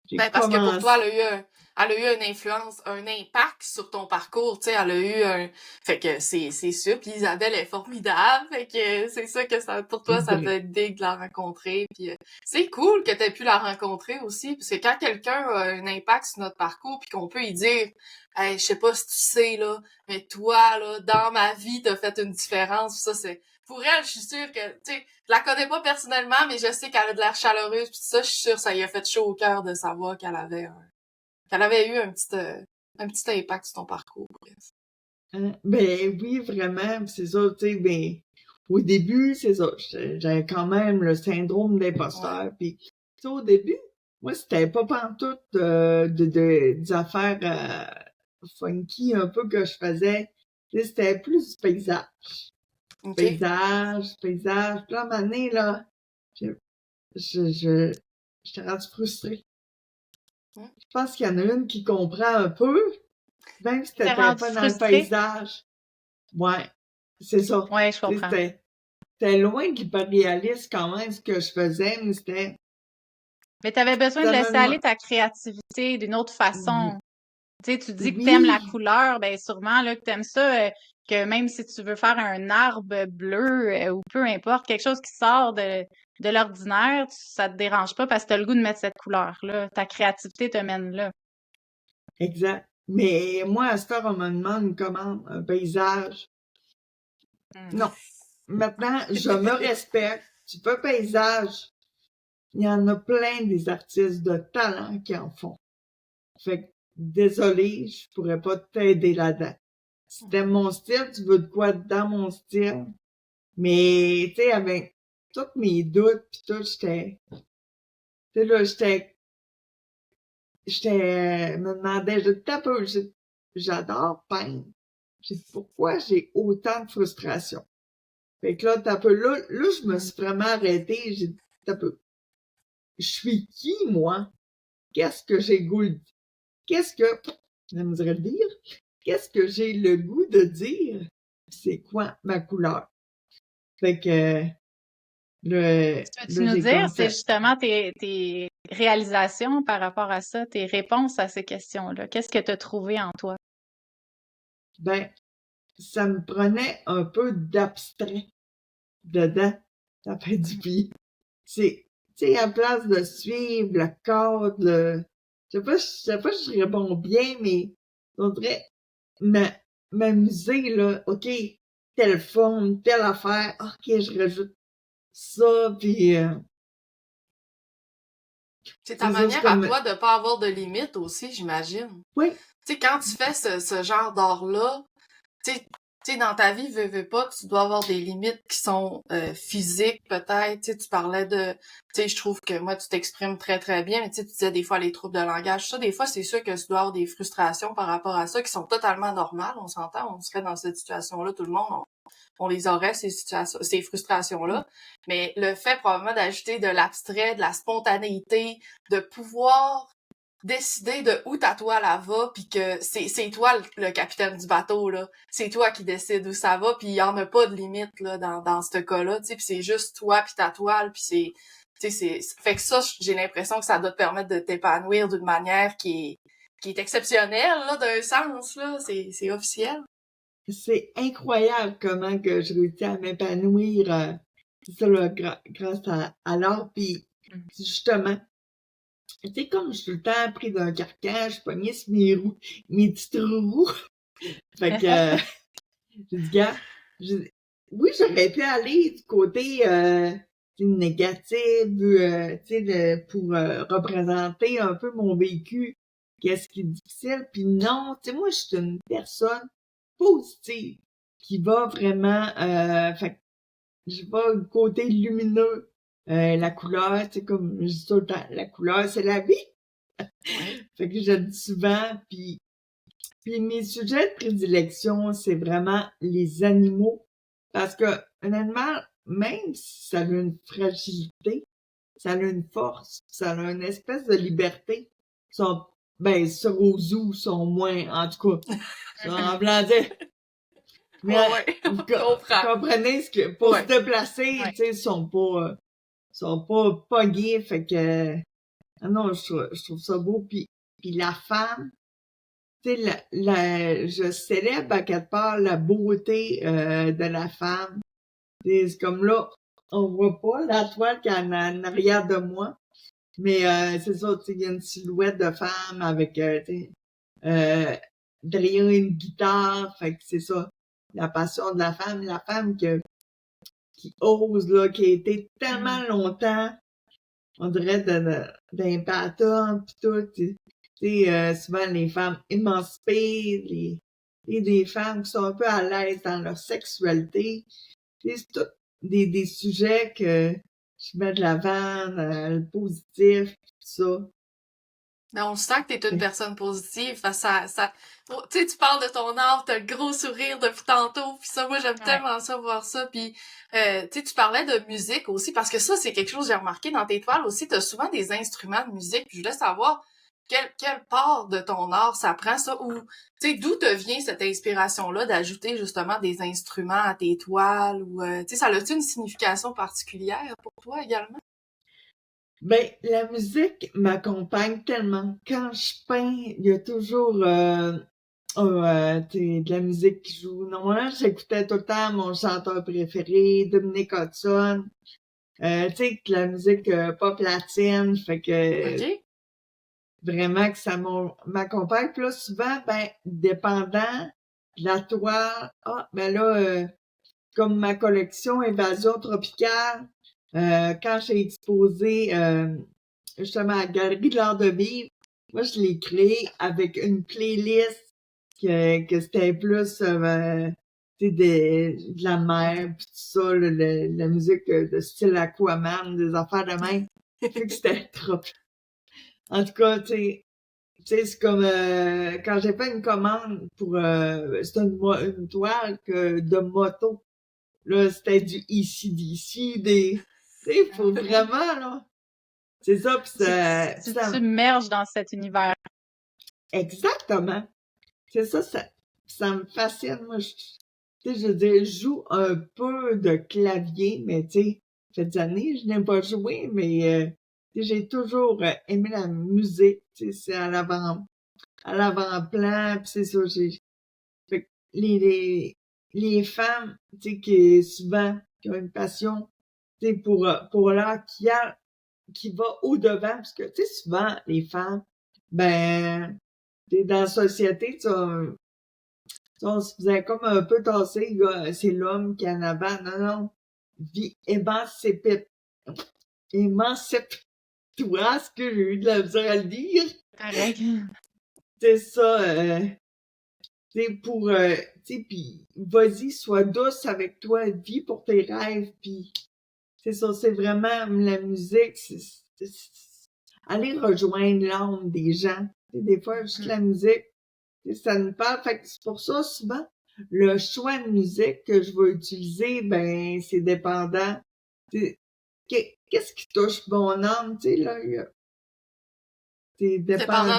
j'ai Ben, parce que pour toi, commencé. elle a eu une influence, un impact sur ton parcours, tu sais, elle a eu un, fait que c'est sûr, puis Isabelle est formidable, fait que c'est ça que ça, pour toi, ça t'a aidé de la rencontrer, puis c'est cool que t'aies pu la rencontrer aussi, parce que quand quelqu'un a un impact sur notre parcours, puis qu'on peut y dire, hey, je sais pas si tu sais, là, mais toi, là, dans ma vie, t'as fait une différence, ça, c'est, pour elle, je suis sûre que, tu sais, je la connais pas personnellement, mais je sais qu'elle a de l'air chaleureuse, pis ça, je suis sûre que ça lui a fait chaud au cœur de savoir qu'elle avait eu un petit impact sur ton parcours. Ben oui, vraiment, pis c'est ça, tu sais, ben, au début, c'est ça, j'avais quand même le syndrome d'imposteur, Ouais. puis tu sais, au début, moi, c'était pas pantoute des affaires funky un peu que je faisais, tu sais, c'était plus du paysage. OK. Paysage. Puis là, à un moment donné, là, j'étais rendue frustrée. Mm. Je pense qu'il y en a une qui comprend un peu, même si T'es t'étais rendu pas dans le frustrée? paysage. Ouais, c'est ça. Ouais, je Tu sais, comprends. c'était loin de l'hyperréaliste quand même ce que je faisais, mais Mais t'avais besoin de ça laisser me... aller ta créativité d'une autre façon. Tu sais, tu dis que t'aimes la Oui, couleur, ben sûrement là que t'aimes ça, que même si tu veux faire un arbre bleu ou peu importe, quelque chose qui sort de l'ordinaire, ça te dérange pas parce que t'as le goût de mettre cette couleur-là. Ta créativité te mène là. exact. Mais moi, à cette heure, on me demande une commande, un paysage. Hmm. Non. Maintenant, je me respecte. Tu peux paysage. Il y en a plein des artistes de talent qui en font. Fait que, désolé, je pourrais pas t'aider là-dedans. Si t'aimes mon style, tu veux de quoi dans mon style. Mais, tu sais, avec tous mes doutes pis tout, tu sais, là, me demandais, je tape, j'adore peindre. J'ai dit, pourquoi j'ai autant de frustration? Fait que là, là, je me suis vraiment arrêtée, j'ai dit, je suis qui, moi? Qu'est-ce que j'ai le goût de... Qu'est-ce que... J'aimerais le dire. Qu'est-ce que j'ai le goût de dire? C'est quoi ma couleur? Fait que, Peux-tu là, nous j'ai dire, comme c'est fait, justement tes réalisations par rapport à ça, tes réponses à ces questions-là? Qu'est-ce que tu as trouvé en toi? ben, ça me prenait un peu d'abstrait dedans. Ça fait du bien. C'est, tu sais, à place de suivre le cadre, je sais pas si je réponds bien, mais on dirait m'amuser, là. OK, telle forme, telle affaire. OK, je rajoute ça, puis C'est ta c'est ça, c'est manière à comme... toi de pas avoir de limites aussi, j'imagine. Oui, Tu sais, quand tu fais ce genre d'art-là, tu sais, dans ta vie, veux pas, tu dois avoir des limites qui sont physiques, peut-être. Tu sais, tu parlais de... Tu sais, je trouve que moi, tu t'exprimes très, très bien, mais tu sais, tu disais des fois les troubles de langage. Ça, des fois, c'est sûr que tu dois avoir des frustrations par rapport à ça qui sont totalement normales, on s'entend. On serait dans cette situation-là, tout le monde, on les aurait, ces situations, ces frustrations-là. Mais le fait, probablement, d'ajouter de l'abstrait, de la spontanéité, de pouvoir décider de où ta toile va, puis que c'est toi le capitaine du bateau, là. C'est toi qui décides où ça va, puis il y en a pas de limite là dans ce cas-là, tu sais, puis c'est juste toi puis ta toile, puis c'est tu sais fait que ça, j'ai l'impression que ça doit te permettre de t'épanouir d'une manière qui est exceptionnelle là, d'un sens là, c'est officiel. c'est incroyable comment que je réussis à m'épanouir, c'est ça, là, grâce à l'art, puis justement, tu sais, comme je suis tout le temps pris d'un carcan, je pognais sur mes petits trous. Fait que, j'ai dit, gars, oui, j'aurais pu aller du côté négatif, tu sais, pour représenter un peu mon vécu, qu'est-ce qui est difficile. Puis non, tu sais, moi, je suis une personne positive qui va vraiment, fait que je vais du côté lumineux, la couleur, tu sais, comme je dis tout le temps, la couleur, c'est la vie. Oui. Fait que je le dis souvent, puis mes sujets de prédilection, c'est vraiment les animaux. Parce que un animal, même si ça a une fragilité, ça a une force, ça a une espèce de liberté. Sont, sur au zoo, sont moins, en tout cas, sont en blanc mais Ouais, vous on comprend. comprenez ce que, pour se Ouais. déplacer, Ouais. tu sais, sont pas pognés, fait que, ah non, je trouve ça beau. Puis la femme, tu sais, je célèbre à quelque part la beauté de la femme. C'est comme là, on voit pas la toile qui est en arrière de moi, mais c'est ça, tu sais, il y a une silhouette de femme avec, tu sais, derrière une guitare, fait que c'est ça, la passion de la femme qui ose, là, qui a été tellement longtemps, on dirait, d'un bâton, pis tout, tu sais, souvent les femmes émancipées, des femmes qui sont un peu à l'aise dans leur sexualité. Tu sais, c'est tout des sujets que je mets de l'avant, le positif, tout ça. Mais on sent que t'es une personne positive, parce que tu sais, tu parles de ton art, t'as le gros sourire depuis tantôt, puis ça, moi, j'aime Ouais. tellement ça, voir ça, puis tu sais, tu parlais de musique aussi, parce que ça, c'est quelque chose que j'ai remarqué dans tes toiles aussi, t'as souvent des instruments de musique, puis je voulais savoir quelle part de ton art ça prend, ça, ou, tu sais, d'où te vient cette inspiration-là d'ajouter justement des instruments à tes toiles, ou, tu sais, ça a-tu une signification particulière pour toi également? La musique m'accompagne tellement. Quand je peins, il y a toujours de la musique qui joue. Normalement, j'écoutais tout le temps mon chanteur préféré, Dominic Hudson. Tu sais, de la musique pop latine, fait que OK? vraiment que ça m'accompagne. Puis là, souvent, dépendant de la toile, comme ma collection Évasion tropicale, quand j'ai exposé justement à la Galerie de l'Art de Vivre, moi, je l'ai créé avec une playlist que c'était plus tu sais, de la mer, pis tout ça, la musique de style Aquaman, des affaires de même. Fait que c'était trop. En tout cas, tu sais, c'est comme quand j'ai fait une commande pour c'était une toile de moto. Là, c'était du AC/DC, tu sais, faut vraiment, là. C'est ça, pis Tu t'immerges dans cet univers. exactement. C'est ça, ça me fascine. Moi, tu sais, je veux dire, je joue un peu de clavier, mais tu sais, ça fait des années que je n'ai pas joué, mais tu sais, j'ai toujours aimé la musique, tu sais, c'est à l'avant-plan, pis c'est ça, fait que les femmes, tu sais, qui ont une passion, tu sais, pour l'art qui va au-devant, parce que, tu sais, souvent, les femmes, t'es dans la société, on se faisait comme un peu tasser, c'est l'homme qui est en avant. Non, non. Vie émancipe-toi, ce que j'ai eu de la misère à le dire. Correct. C'est ça, c'est pour, tu sais, pis vas-y, sois douce avec toi, vis pour tes rêves, pis c'est ça, c'est vraiment la musique, aller rejoindre l'âme des gens. Tu sais, des fois, juste la musique, tu sais, ça nous parle. Fait que c'est pour ça, souvent, le choix de musique que je vais utiliser, c'est dépendant. Tu sais, qu'est-ce qui touche mon âme, tu sais, là, c'est dépendant.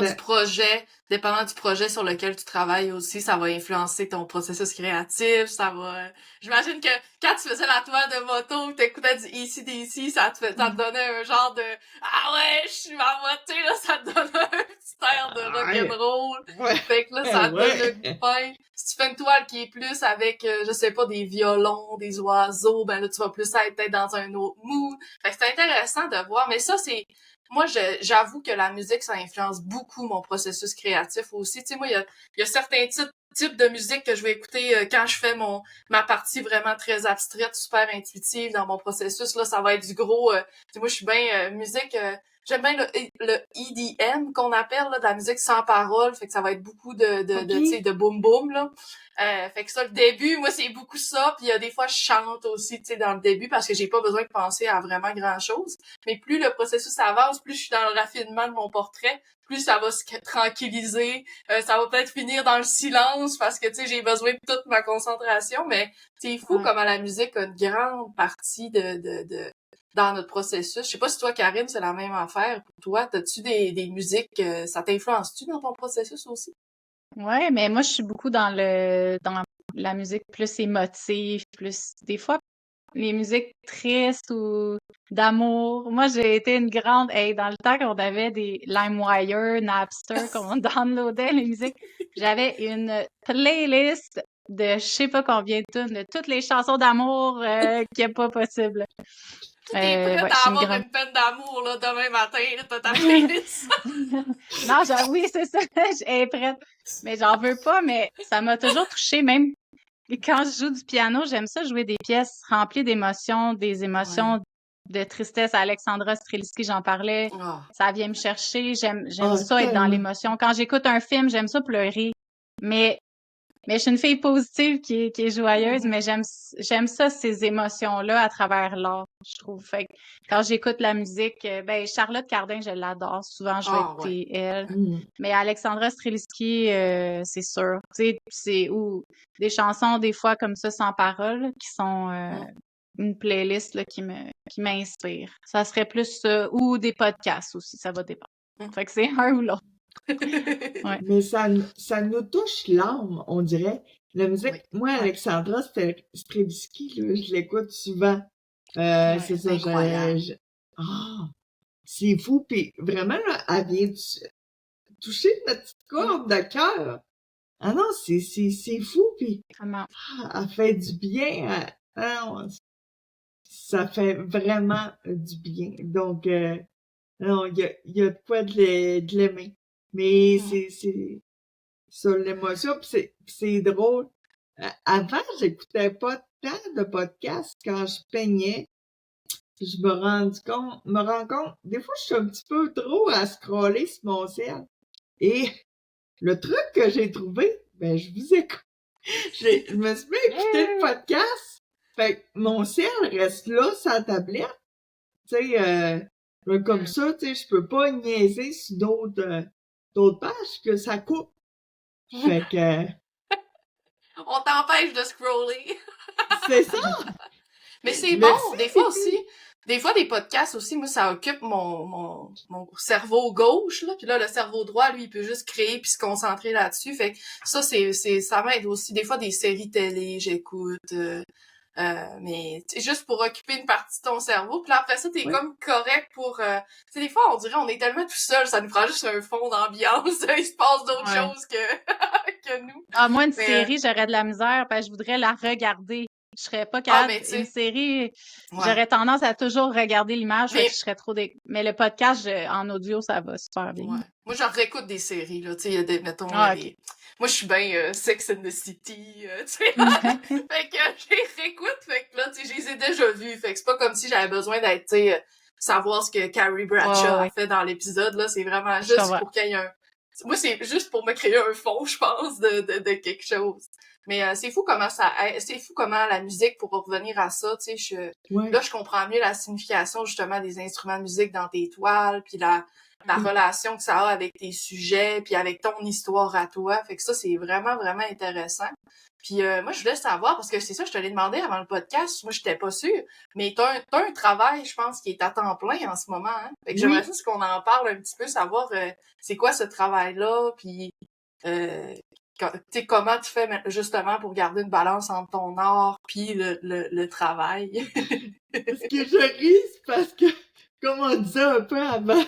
Dépendant du projet sur lequel tu travailles aussi, ça va influencer ton processus créatif, ça va... J'imagine que quand tu faisais la toile de moto, t'écoutais du AC/DC, ça te donnait un genre de ah ouais, je suis ma moto, là, ça te donne un petit air de rock'n'roll. Ouais. Fait que là, ça te donne le Ouais. coup de pain. Si tu fais une toile qui est plus avec, je sais pas, des violons, des oiseaux, ben là, tu vas plus être peut-être dans un autre mood. Fait que c'est intéressant de voir, mais ça, moi, j'avoue que la musique, ça influence beaucoup mon processus créatif aussi. Tu sais, moi, il y a certains types de musique que je vais écouter quand je fais ma partie vraiment très abstraite, super intuitive dans mon processus. Là, ça va être du gros... tu sais, moi, je suis bien musique j'aime bien le EDM qu'on appelle, là, de la musique sans parole. Fait que ça va être beaucoup tu sais, OK. de boom boom, là. Fait que ça, le début, moi, c'est beaucoup ça. Puis des fois, je chante aussi, tu sais, dans le début parce que j'ai pas besoin de penser à vraiment grand-chose. Mais plus le processus avance, plus je suis dans le raffinement de mon portrait, plus ça va se tranquilliser. Ça va peut-être finir dans le silence parce que, tu sais, j'ai besoin de toute ma concentration. Mais c'est fou Ouais. comment la musique a une grande partie dans notre processus. Je sais pas si toi, Karine, c'est la même affaire pour toi. T'as-tu des musiques, ça t'influence-tu dans ton processus aussi? Ouais, mais moi, je suis beaucoup dans la musique plus émotive, plus, des fois, les musiques tristes ou d'amour. Moi, j'ai été une grande, hey, dans le temps qu'on avait des LimeWire, Napster, qu'on downloadait les musiques, j'avais une playlist de je sais pas combien de tunes, de toutes les chansons d'amour qui est pas possible. T'es prête Ouais, je à suis une avoir grande. une peine d'amour, là, demain matin, là, t'as ta playlist. Non, oui, c'est ça, elle est prête. Mais j'en veux pas, mais ça m'a toujours touchée, même quand je joue du piano, j'aime ça jouer des pièces remplies d'émotions, des Ouais. émotions de tristesse. Alexandra Strelitzky, j'en parlais. Ah. Ça vient me chercher. J'aime Ah, ça être dans tellement. l'émotion. Quand j'écoute un film, j'aime ça pleurer. Mais mais je suis une fille positive qui est joyeuse, mais Mhm. j'aime ça, ces émotions-là, à travers l'art, je trouve. Fait que quand j'écoute la musique, ben, Charlotte Cardin, je l'adore. Souvent, je vais Ah, ouais. écouter elle. Mm. Mais Alexandra Strelitzky, c'est sûr. Tu sais, ou des chansons, des fois, comme ça, sans paroles, qui sont Mm. une playlist, là, qui m'inspire. Ça serait plus ça, ou des podcasts aussi, ça va dépendre. Mm. Fait que c'est un ou l'autre. Ouais. Mais ça nous touche l'âme, on dirait. La musique, Oui. moi, Ouais. Alexandra Strelitzky, là, je l'écoute souvent. Ouais. C'est ça, Incroyable. Ah, c'est fou. Puis vraiment, là, elle vient toucher notre petite Mm. corde de cœur. Ah non, c'est fou. Puis Vraiment. elle fait du bien. Ah non, ça fait vraiment du bien. Donc, non, il y a de quoi de l'aimer. Mais Mm. c'est ça, l'émotion, puis c'est drôle. Avant, j'écoutais pas tant de podcasts quand je peignais. Puis me rends compte, des fois, je suis un petit peu trop à scroller sur mon ciel. Et le truc que j'ai trouvé, ben, je vous écoute. Je me suis mis à écouter le Yeah! podcast. Fait que mon ciel reste là, sur la tablette. Tu sais, comme Mm. ça, tu sais, je peux pas niaiser sur d'autres pages que ça coupe. Fait que, On t'empêche de scroller. c'est ça. Mais c'est bon, Merci, des fois aussi. Fifi. Des fois, des podcasts aussi, moi, ça occupe mon cerveau gauche, là. Puis là, le cerveau droit, lui, il peut juste créer puis se concentrer là-dessus. Fait que ça, ça m'aide aussi. Des fois, des séries télé, j'écoute. Mais c'est juste pour occuper une partie de ton cerveau. Puis là, après ça, t'es Ouais. comme correct pour... tu sais, des fois, on dirait on est tellement tout seul, ça nous prend juste un fond d'ambiance. Il se passe d'autres Ouais. choses que nous. Ah, moi, une Mais, série, j'aurais de la misère parce que je voudrais la regarder. Je serais pas mais capable. tu Une sais, série, ouais. j'aurais tendance à toujours regarder l'image, fait que je Mais serais trop Mais le podcast, en audio, ça va super bien. ouais. Moi, j'en réécoute des séries, là. Tu sais, il y a des, mettons, Ah, OK. des... Moi, je suis bien Sex and the City, tu sais. Ouais. Fait que je les réécoute, fait que là, tu sais, je les ai déjà vus. Fait que c'est pas comme si j'avais besoin d'être, tu sais, savoir ce que Carrie Bradshaw a Ouais. fait dans l'épisode, là. C'est vraiment Je juste comprends. pour qu'il y ait un... Moi, c'est juste pour me créer un fond, je pense, de quelque chose. Mais c'est fou comment c'est fou comment la musique, pour revenir à ça, tu sais, Ouais. là, je comprends mieux la signification, justement, des instruments de musique dans tes toiles, puis la relation que ça a avec tes sujets, puis avec ton histoire à toi. Fait que ça, c'est vraiment, vraiment intéressant. Puis moi, je voulais savoir, parce que c'est ça, je te l'ai demandé avant le podcast, moi, j'étais pas sûre, mais t'as un travail, je pense, qui est à temps plein en ce moment, hein? Fait que j'aimerais Oui. juste qu'on en parle un petit peu, savoir c'est quoi ce travail-là, puis tu sais, comment tu fais justement pour garder une balance entre ton art puis le travail. Ce que je ris, c'est parce que, comme on disait un peu avant,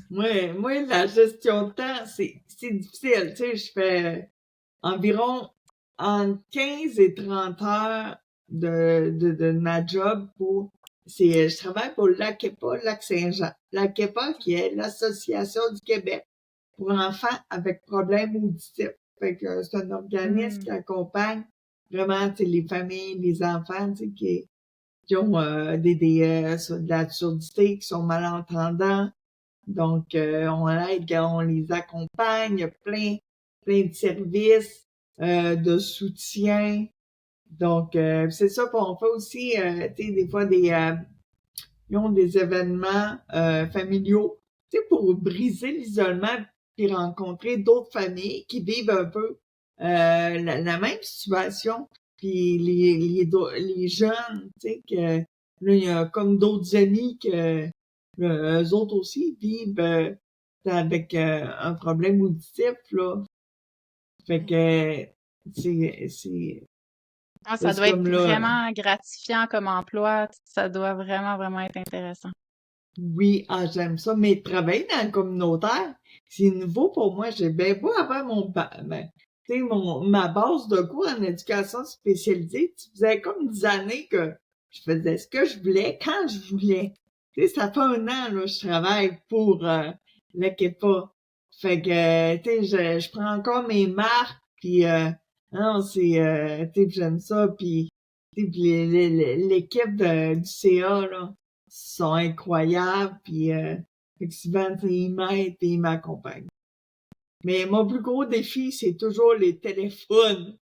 moi, la gestion de temps, c'est difficile. Tu sais, je fais environ entre 15 et 30 heures de ma job je travaille pour l'ACEPA, Lac-Saint-Jean. L'ACEPA, qui est l'Association du Québec pour enfants avec problèmes auditifs. Fait que c'est un organisme qui accompagne vraiment, tu sais, les familles, les enfants, tu sais, qui ont des DS, de la surdité, qui sont malentendants. Donc, on aide, on les accompagne, il y a plein de services, de soutien. Donc, c'est ça qu'on fait aussi, tu sais, des fois ils ont des événements familiaux, tu sais, pour briser l'isolement puis rencontrer d'autres familles qui vivent un peu la même situation. Puis les jeunes, tu sais, que là, il y a comme d'autres amis que eux autres aussi vivent avec un problème auditif, là. Fait que c'est Ah, ça c'est doit être comme là. vraiment gratifiant comme emploi. Ça doit vraiment, vraiment être intéressant. Oui, j'aime ça, mais travailler dans le communautaire, c'est nouveau pour moi. J'ai bien beau avoir tu sais, ma base de cours en éducation spécialisée. Tu faisais comme 10 années que je faisais ce que je voulais quand je voulais. Tu sais, ça fait 1 an, là, je travaille pour l'EQEPA. Fait que, tu sais, je prends encore mes marques, puis non, tu sais, j'aime ça, puis tu sais, puis l'équipe du CA, là, sont incroyables, puis fait que souvent, tu sais, ils m'aident et ils m'accompagnent. Mais mon plus gros défi, c'est toujours les téléphones.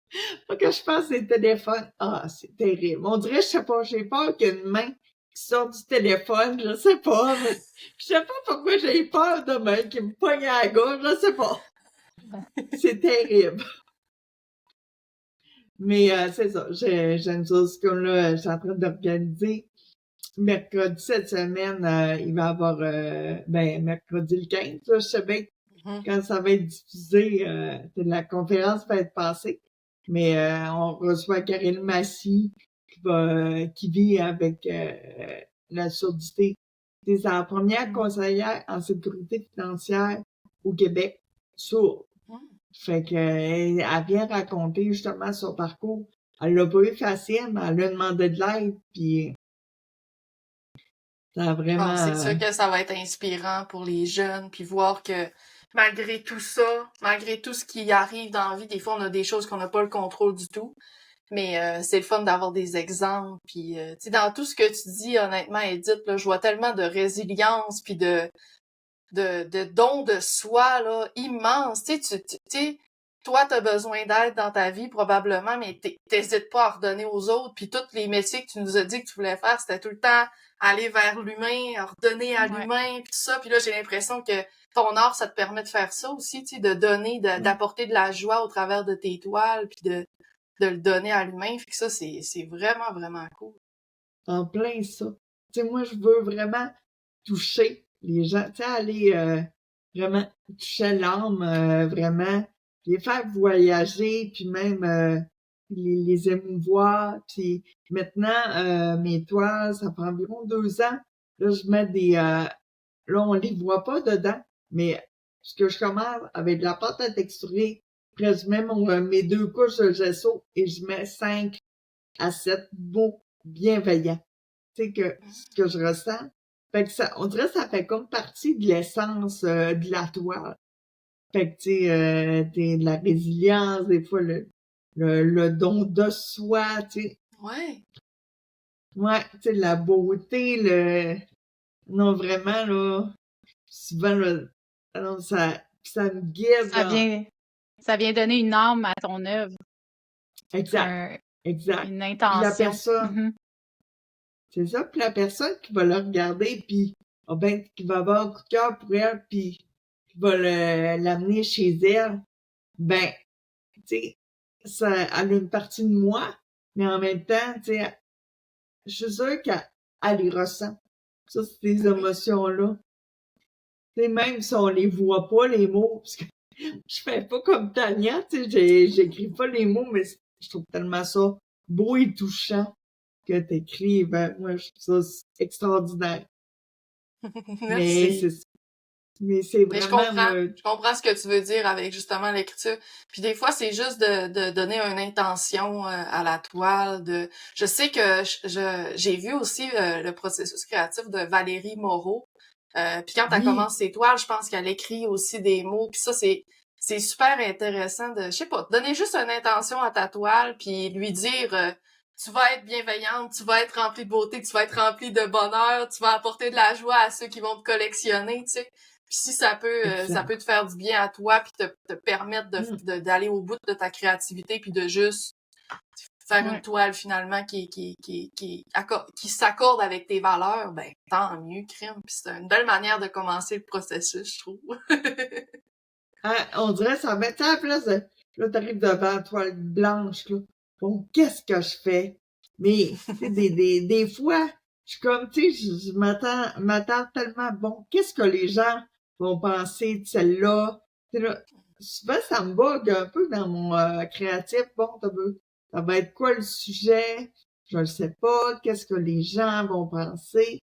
Quand je pense les téléphones, c'est terrible. On dirait, je sais pas, j'ai peur qu'il y ait une main qui sort du téléphone, je sais pas, mais je sais pas pourquoi j'ai peur de main qui me pogne à la gorge, je sais pas. C'est terrible. Mais c'est ça, j'aime ça. C'est comme là, je suis en train d'organiser. Mercredi cette semaine, il va y avoir mercredi le 15, là, je sais bien quand ça va être diffusé, la conférence va être passée. Mais on reçoit Karine Massy qui vit avec la surdité. C'est sa première conseillère en sécurité financière au Québec, sourde. Fait que elle vient raconter justement son parcours. Elle l'a pas eu facile, mais elle a demandé de l'aide, puis ça a Bon, vraiment... c'est sûr que ça va être inspirant pour les jeunes, puis voir que malgré tout ça, malgré tout ce qui arrive dans la vie, des fois on a des choses qu'on n'a pas le contrôle du tout, mais c'est le fun d'avoir des exemples, puis tu sais, dans tout ce que tu dis, honnêtement, Edith, là, je vois tellement de résilience, puis de don de soi, là, immense, tu sais, toi, t'as besoin d'aide dans ta vie, probablement, mais t'hésites pas à redonner aux autres, puis tous les métiers que tu nous as dit que tu voulais faire, c'était tout le temps aller vers l'humain, redonner à Ouais. l'humain, puis tout ça, puis là, j'ai l'impression que ton art, ça te permet de faire ça aussi, tu sais, de donner, d'apporter de la joie au travers de tes toiles, puis de le donner à l'humain, fait que ça, c'est vraiment, vraiment cool. En plein ça. Tu sais, moi, je veux vraiment toucher les gens, tu sais, aller vraiment toucher l'âme, vraiment, les faire voyager, puis même les émouvoir. Puis maintenant, mes toiles, ça prend environ 2 ans. Là, je mets là, on les voit pas dedans, mais ce que je commande avec de la pâte à texturer, après, je mets mes 2 couches de gesso et je mets 5 à 7 mots bienveillants. Tu sais, ce que je ressens. Fait que ça, on dirait que ça fait comme partie de l'essence de la toile. Fait que, tu sais, de la résilience, des fois, le don de soi, tu sais. Ouais. Ouais, tu sais, la beauté, non, vraiment, là, souvent, là, alors, ça me guide, Ça là. vient, ça vient donner une âme à ton œuvre, Exact, exact. une Puis la intention. personne, Mhm. c'est ça, puis la personne qui va le regarder, puis qui va avoir un coup de cœur pour elle, puis qui va l'amener chez elle, ben, tu sais, ça, elle a une partie de moi, mais en même temps, tu sais, je suis sûre qu'elle les ressent. Ça, c'est ces Oui. émotions-là. Tu sais, même si on les voit pas, les mots, parce que je fais pas comme Tania, tu sais, j'écris pas les mots, mais je trouve tellement ça beau et touchant que t'écris, moi, je trouve ça extraordinaire. Mais Merci. c'est Mais je vraiment, comprends. moi, Je comprends ce que tu veux dire avec justement l'écriture. Puis des fois, c'est juste de donner une intention à la toile. Je sais que j'ai vu aussi le processus créatif de Valérie Moreau. Puis quand elle oui, commence ses toiles, je pense qu'elle écrit aussi des mots. Puis ça, c'est super intéressant de, je sais pas, donner juste une intention à ta toile, puis lui dire tu vas être bienveillante, tu vas être remplie de beauté, tu vas être remplie de bonheur, tu vas apporter de la joie à ceux qui vont te collectionner, tu sais. Puis si ça Exact. peut te faire du bien à toi, puis te permettre Mm. d'aller au bout de ta créativité, puis de juste faire une Ouais. toile finalement qui s'accorde avec tes valeurs, ben tant mieux, crime. Puis c'est une belle manière de commencer le processus, je trouve. Ah, on dirait ça met à la place de... Là, t'arrives devant la toile blanche, là. Bon, qu'est-ce que je fais? Mais, tu sais, des fois, je suis comme, tu sais, je m'attends tellement, bon, qu'est-ce que les gens vont penser de celle-là? Tu sais, là, souvent, ça me bug un peu dans mon créatif. Bon, ça va être quoi le sujet? Je ne sais pas. Qu'est-ce que les gens vont penser?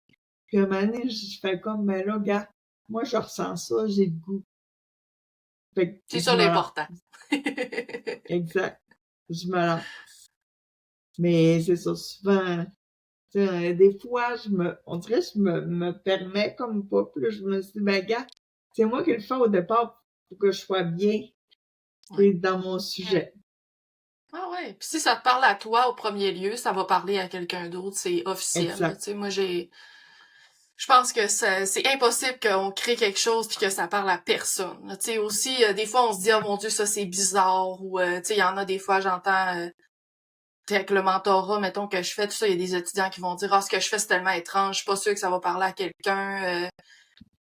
Puis à un moment donné, je fais comme, mais là, gars, moi, je ressens ça, j'ai le goût. Fait que C'est je ça me lance. l'important. Exact. Je me lance. Mais c'est ça, souvent, tu sais, des fois, on dirait que me permets comme pas, puis là, je me suis dit, ben, gars, c'est moi qui le fais au départ pour que je sois bien, tu sais, Ouais. dans mon sujet. Ah ouais. Puis si ça te parle à toi au premier lieu, ça va parler à quelqu'un d'autre, c'est officiel. Tu Exact. sais, je pense que c'est impossible qu'on crée quelque chose puis que ça parle à personne. Tu sais aussi, des fois on se dit oh mon Dieu ça c'est bizarre ou tu sais il y en a des fois j'entends avec le mentorat mettons que je fais tout ça, il y a des étudiants qui vont dire ah ce que je fais c'est tellement étrange, je suis pas sûre que ça va parler à quelqu'un.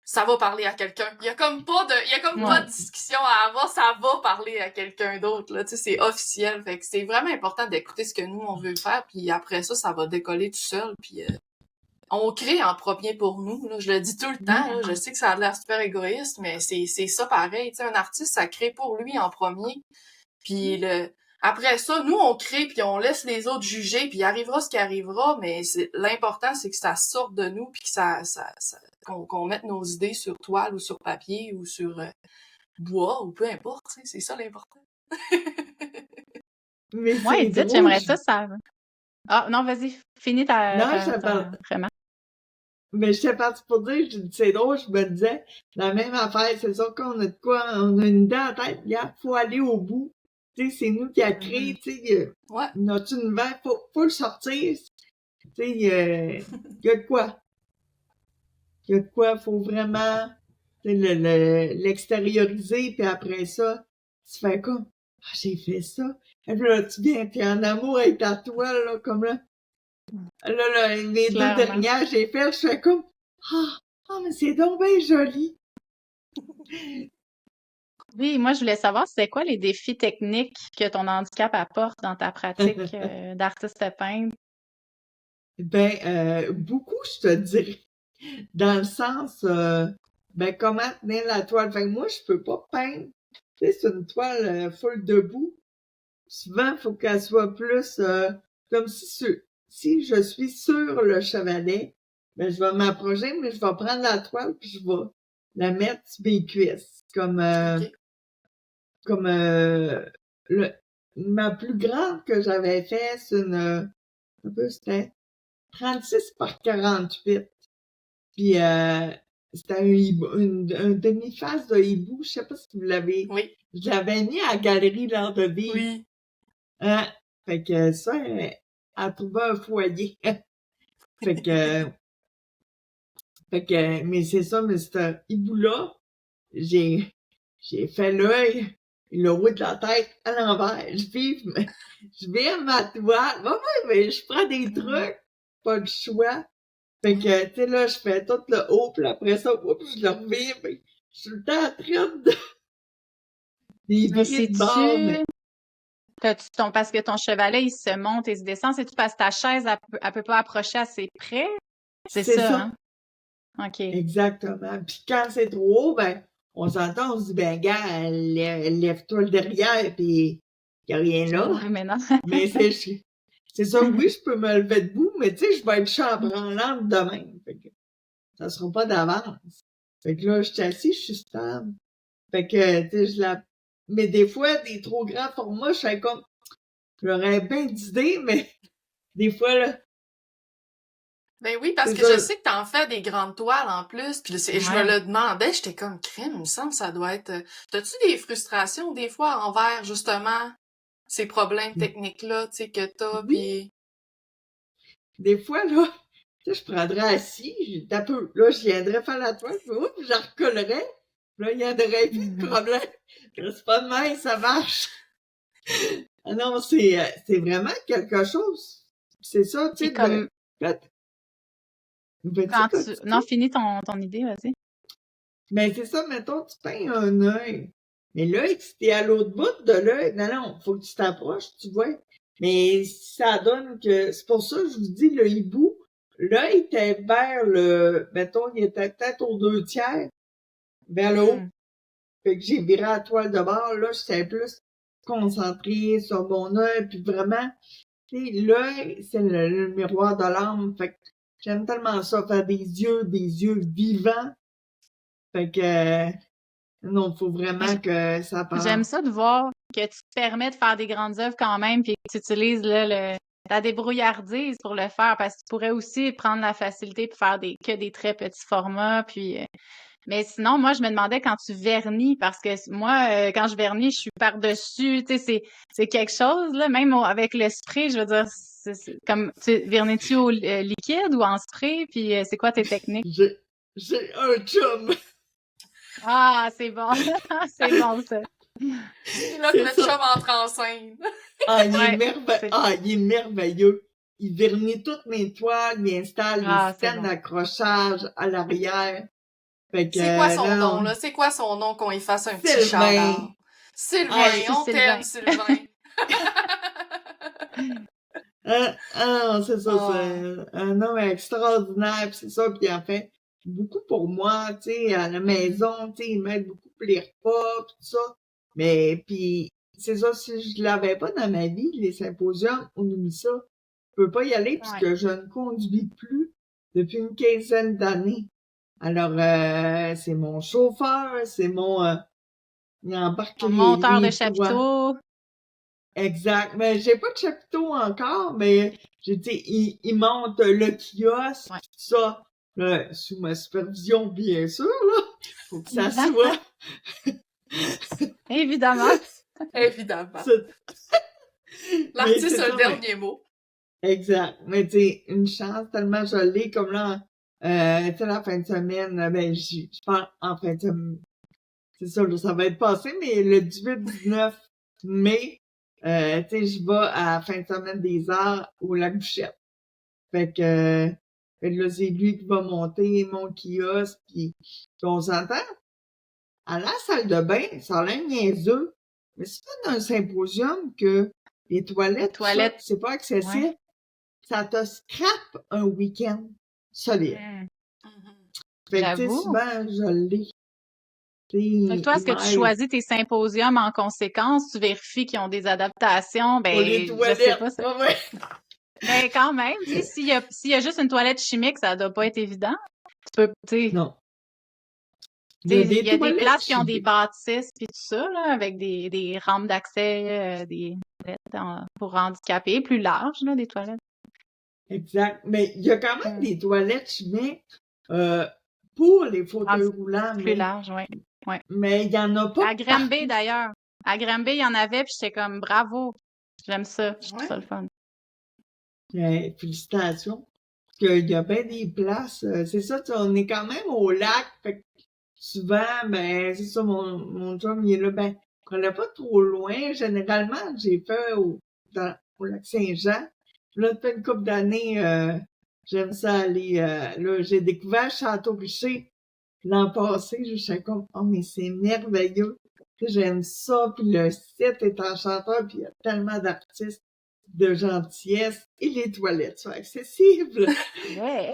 Ça va parler à quelqu'un. Il y a comme pas Ouais. de discussion à avoir, ça va parler à quelqu'un d'autre là, tu sais c'est officiel. Fait que c'est vraiment important d'écouter ce que nous on veut faire puis après ça va décoller tout seul puis on crée en premier pour nous, là. Je le dis tout le temps, là. Je sais que ça a l'air super égoïste, mais c'est ça pareil. Tu sais, un artiste, ça crée pour lui en premier. Puis après ça, nous, on crée, puis on laisse les autres juger, puis il arrivera ce qui arrivera, mais l'important, c'est que ça sorte de nous, puis que qu'on mette nos idées sur toile ou sur papier ou sur bois ou peu importe. Tu sais, c'est ça l'important. Mais Moi, c'est Edith, drôle. j'aimerais ça. Ah, non, vas-y, finis Non, je parle. ta remarque. Mais j'étais partie pour dire, c'est drôle, je me disais, la même affaire, c'est sûr qu'on a de quoi, on a une idée en tête, il faut aller au bout. Tu sais, c'est nous qui a créé, tu sais, Ouais. notre univers, faut le sortir. Tu sais, il y a de quoi. Il y a de quoi, faut vraiment l'extérioriser, puis après ça, tu fais comme, ah, j'ai fait ça. Et puis là, tu viens, t'es en amour avec ta toile, là, comme là. Là, les deux Clairement. dernières, j'ai fait, je fais comme, mais c'est donc bien joli. Oui, moi, je voulais savoir, c'était quoi les défis techniques que ton handicap apporte dans ta pratique d'artiste peintre? Ben, beaucoup, je te dirais. Dans le sens, ben, comment tenir la toile? Fait que moi, je peux pas peindre. Tu sais, c'est une toile full debout. Souvent, il faut qu'elle soit plus comme si je suis sur le chevalet, ben, je vais m'approcher, mais je vais prendre la toile puis je vais la mettre sur mes cuisses. OK. Comme ma plus grande que j'avais fait, c'est un peu, c'était 36 par 48. Puis c'était un demi-face de hibou. Je sais pas si vous l'avez. Oui. Je l'avais mis à la galerie L'Art de Vivre. Oui. Hein? Fait que ça, elle a trouvé un foyer. fait que mais c'est ça, mais ce hibou-là, j'ai fait l'œil, le haut de la tête à l'envers. Je vire ma toile. Ouais, mais je prends des trucs. Pas le choix. Fait que, tu sais, là, je fais tout le haut, puis après ça, oups, je le revire, puis je suis tout le temps en train de des Mais virer de bord, mais parce que ton chevalet, il se monte et se descend, c'est-tu parce que ta chaise, elle peut pas approcher assez près? C'est c'est ça, ça, hein? OK. exactement. Puis quand c'est trop haut, ben, on s'entend, on se dit, ben, gars, lève-toi le derrière, puis y a rien là. Ouais, mais non. Mais c'est ça, oui, je peux me lever debout, mais tu sais, je vais être chambranlante demain. Fait que ça sera pas d'avance. Fait que là, je suis assis, je suis stable. Fait que, tu sais, mais des fois, des trop grands formats, je fais comme, j'aurais bien d'idées, mais des fois, là, Ben oui, parce c'est que je ça. sais que t'en fais des grandes toiles en plus, puis je me Ouais. le demandais, j'étais comme crème, il me semble que ça doit être. T'as-tu des frustrations des fois envers justement ces problèmes techniques-là, tu sais, que t'as, Oui, puis des fois, là, tu sais, je prendrais assis, un peu, là, je viendrais faire la toile, puis oups, je recollerais. Là, il y aurait plus de problème. C'est pas de même, ça marche. Ah non, c'est vraiment quelque chose. C'est ça, tu sais, Et comme quand tu... Non, finis ton idée, vas-y. Ben, c'est ça, mettons, tu peins un œil. Mais l'œil, si t'es à l'autre bout de l'œil, non, faut que tu t'approches, tu vois. Mais ça donne que, c'est pour ça que je vous dis, le hibou, l'œil était vers mettons, il était peut-être aux 2/3, vers le haut. Fait que j'ai viré la toile de bord, là, j'étais plus concentrée sur mon œil, puis vraiment, tu sais, l'œil, c'est le miroir de l'âme. Fait que j'aime tellement ça, faire des yeux vivants. Fait que, non, faut vraiment que ça parte. J'aime ça de voir que tu te permets de faire des grandes œuvres quand même, puis que tu utilises là, ta débrouillardise pour le faire, parce que tu pourrais aussi prendre la facilité pour faire que des très petits formats, puis... Mais sinon, moi, je me demandais quand tu vernis, parce que moi, quand je vernis, je suis par-dessus, tu sais, c'est quelque chose, là, même avec le spray, je veux dire, comme, vernis-tu au liquide ou en spray, puis c'est quoi tes techniques? J'ai un chum! Ah, c'est bon! C'est bon, ça! C'est là que notre chum entre en scène. Ah, il est merveilleux. Il vernit toutes mes toiles, il installe les systèmes d'accrochage à l'arrière. Fait que, c'est quoi son nom, là? C'est quoi son nom qu'on y fasse un petit shout-out? Sylvain, on t'aime, Sylvain. C'est ça, c'est un homme extraordinaire, pis c'est ça, puis en fait, beaucoup pour moi, tu sais, à la maison, tu sais, il m'aide beaucoup pour les repas, pis tout ça. Mais, puis c'est ça, si je l'avais pas dans ma vie, les symposiums, on oublie ça. Je peux pas y aller puisque je ne conduis plus depuis une quinzaine d'années. Alors, c'est mon chauffeur, c'est il embarque mon monteur de chapiteau. Exact. Mais j'ai pas de chapiteau encore, mais je dis, il monte le kiosque, tout ça, là, sous ma supervision, bien sûr, là. Faut que ça soit. Évidemment. Évidemment. L'artiste a le dernier mot. Exact. Mais tu sais, une chance tellement je l'ai, comme là, tu sais, la fin de semaine, ben, je pense en fin de semaine, c'est ça, là, ça va être passé, mais le 18-19 mai, tu sais, je vais à la fin de semaine des arts au Lac-Bouchette. Fait que là, c'est lui qui va monter mon kiosque, puis on s'entend. À la salle de bain, ça a l'air niaiseux, mais c'est pas dans un symposium que les toilettes, c'est pas accessible. Ouais. Ça te scrape un week-end solide. Fait que, tu sais, souvent, je l'ai. Fait que toi, est-ce que tu choisis tes symposiums en conséquence? Tu vérifies qu'ils ont des adaptations? Ben, pour les toilettes, je sais pas ça. Mais quand même, tu sais, s'il y a juste une toilette chimique, ça doit pas être évident. Tu peux, tu sais. Non. Il y a des places qui ont des bâtisses puis tout ça, là, avec des rampes d'accès, des toilettes pour handicapés, plus larges, là, des toilettes. Exact. Mais il y a quand même des toilettes chimiques pour les fauteuils roulants. Plus larges, oui. Ouais. Mais il y en a pas. À Granby, d'ailleurs. À Granby, il y en avait, puis j'étais comme bravo. J'aime ça. Je trouve ça le fun. Félicitations. Parce qu'il y a bien des places. C'est ça, on est quand même au lac. Fait que souvent, ben, c'est ça, mon chum, il est là, ben, on n'est pas trop loin. Généralement, j'ai fait au lac Saint-Jean. Là, depuis une couple d'années, j'aime ça aller, là, j'ai découvert Château-Richer l'an passé. Je suis comme, oh, mais c'est merveilleux. J'aime ça, puis le site est enchanteur, puis il y a tellement d'artistes de gentillesse et les toilettes sont accessibles. Ouais.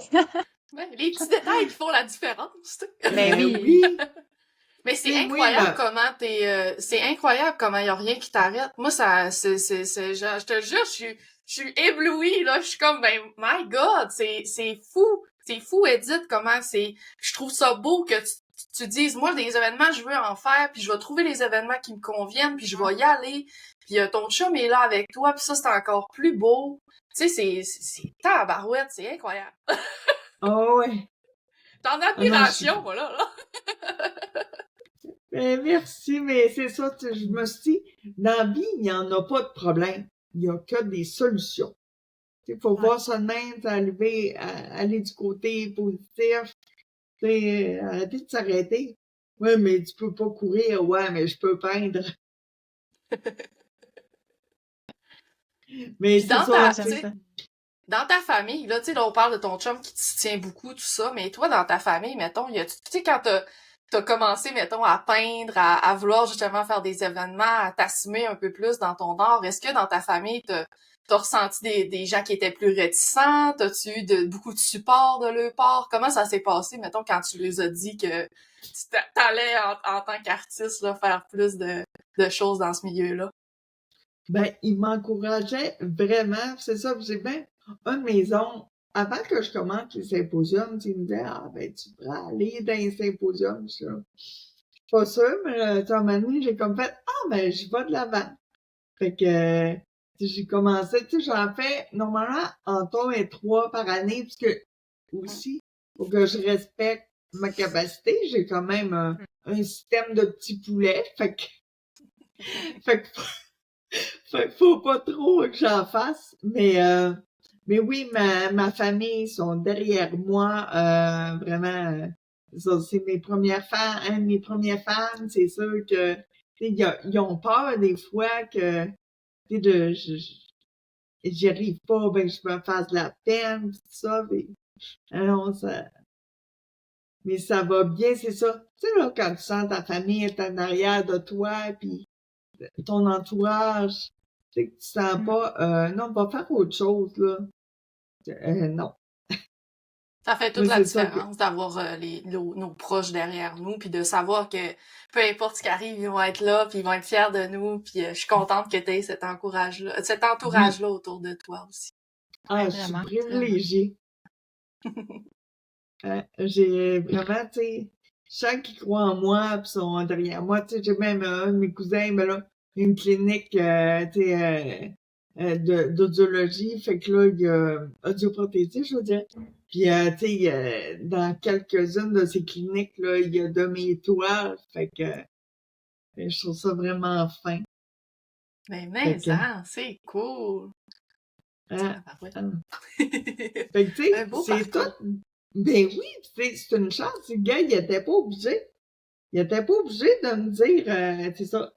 Les petits détails qui font la différence. Ben oui. Mais c'est incroyable comment c'est incroyable comment il y a rien qui t'arrête. Moi, ça, je te le jure, je suis éblouie, là. Je suis comme, ben, my God, c'est fou. C'est fou, Edith, comment je trouve ça beau que tu dises, moi, des événements, je veux en faire, puis je vais trouver les événements qui me conviennent, puis je vais y aller. Puis ton chum est là avec toi, puis ça, c'est encore plus beau. Tu sais, c'est tabarouette, c'est incroyable. Oh ouais. T'en admiration, voilà, là. Ben, merci, mais c'est ça, je me suis dit, dans la vie, il n'y en a pas de problème. Il n'y a que des solutions. faut Ouais. voir ça de même, aller du côté positif, arrêter de s'arrêter. Ouais, mais tu peux pas courir. Ouais, mais je peux peindre. Mais Puis c'est dans ça, Ah, ta, tu tu j'aime sais. sais, ça. dans ta famille, là, tu sais, là, on parle de ton chum qui te tient beaucoup, tout ça, mais toi, dans ta famille, mettons, tu sais, quand t'as commencé, mettons, à peindre, à vouloir justement faire des événements, à t'assumer un peu plus dans ton art, est-ce que dans ta famille, t'as ressenti des gens qui étaient plus réticents? T'as-tu eu beaucoup de support de leur part? Comment ça s'est passé, mettons, quand tu les as dit que t'allais en tant qu'artiste, là, faire plus de choses dans ce milieu-là? Ben, il m'encourageait vraiment. C'est ça, j'ai bien un de mes oncles, avant que je commence les symposiums, il me disait, ah, ben, tu pourrais aller dans les symposiums, ça. Pas sûr, mais à un moment donné, j'ai comme fait, ah, ben, j'y vais de l'avant. Fait que, j'ai commencé, tu sais, j'en fais normalement entre 1 et 3 par année, parce que aussi, pour que je respecte ma capacité, j'ai quand même un système de petits poulets, fait que faut pas trop que j'en fasse, mais oui, ma famille sont derrière moi, vraiment, ça, c'est mes premières fans, un de mes premiers fans, c'est sûr que, tu sais, ils ont peur des fois que, tu sais, j'y arrive pas, ben, je me fasse de la peine, tout ça, non, mais ça va bien, c'est ça. Tu sais, là, quand tu sens ta famille est en arrière de toi, puis ton entourage, tu sais, que tu sens pas, non, on va faire autre chose, là. Non. Ça fait toute Moi, la c'est ça que, différence d'avoir nos proches derrière nous, puis de savoir que peu importe ce qui arrive, ils vont être là, puis ils vont être fiers de nous, puis je suis contente que tu aies cet oui, entourage-là autour de toi aussi. Ouais, je suis vraiment, vraiment. privilégiée. J'ai vraiment, tu sais, chaque qui croit en moi, pis sont derrière moi, tu sais, j'ai même un de mes cousins, ben là, une clinique, tu sais, d'audiologie, fait que là, il y a audioprothésie, je veux dire. Puis, tu sais, dans quelques-unes de ces cliniques-là, il y a de mes toiles, fait que je trouve ça vraiment fin. Fait que, C'est cool! hein, Tabarouette. hein. Fait que, tu sais, Un beau c'est parcours. tout. Ben oui, tu sais, c'est une chance. Le gars, il était pas obligé. Il était pas obligé de me dire, c'est ça.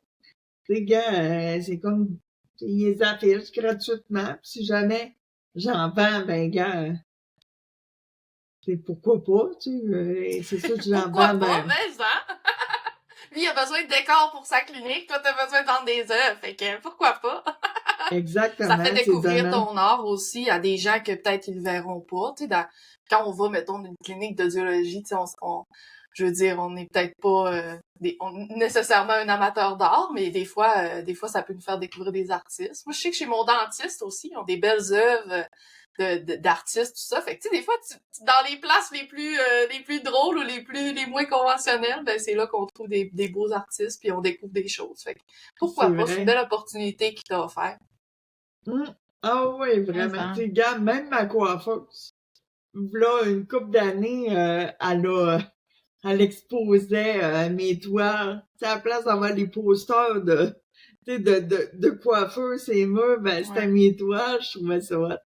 Tu sais, gars, c'est comme, il les affiche gratuitement. Puis si jamais j'en vends, ben, gars, c'est pourquoi pas, tu sais. C'est ça que j'en Pourquoi vends, pas, ben, mais hein? Lui, il a besoin de décor pour sa clinique, toi, t'as besoin de vendre des œuvres, fait que pourquoi pas? Ça fait exactement, c'est découvrir donnant. ton art aussi à des gens que peut-être ils le verront pas. Tu sais, quand on va, mettons, dans une clinique d'audiologie, tu sais, je veux dire, on n'est peut-être pas nécessairement un amateur d'art, mais des fois, ça peut nous faire découvrir des artistes. Moi, je sais que chez mon dentiste aussi, ils ont des belles œuvres d'artistes, tout ça. Fait que, tu sais, des fois, dans les places les plus drôles ou les moins conventionnelles, ben, c'est là qu'on trouve des beaux artistes puis on découvre des choses. Fait que, pourquoi C'est pas? C'est une vrai. belle opportunité qu'il t'a offert. Ah oui, Mais vraiment. Tu ça. sais, gars, même ma coiffeuse, là, une couple d'années, elle exposait mes toiles. Tu sais, à la place d'avoir des posters tu sais, de coiffeurs, ces murs, ben, c'était Ouais. mes toiles, je trouvais ça hot.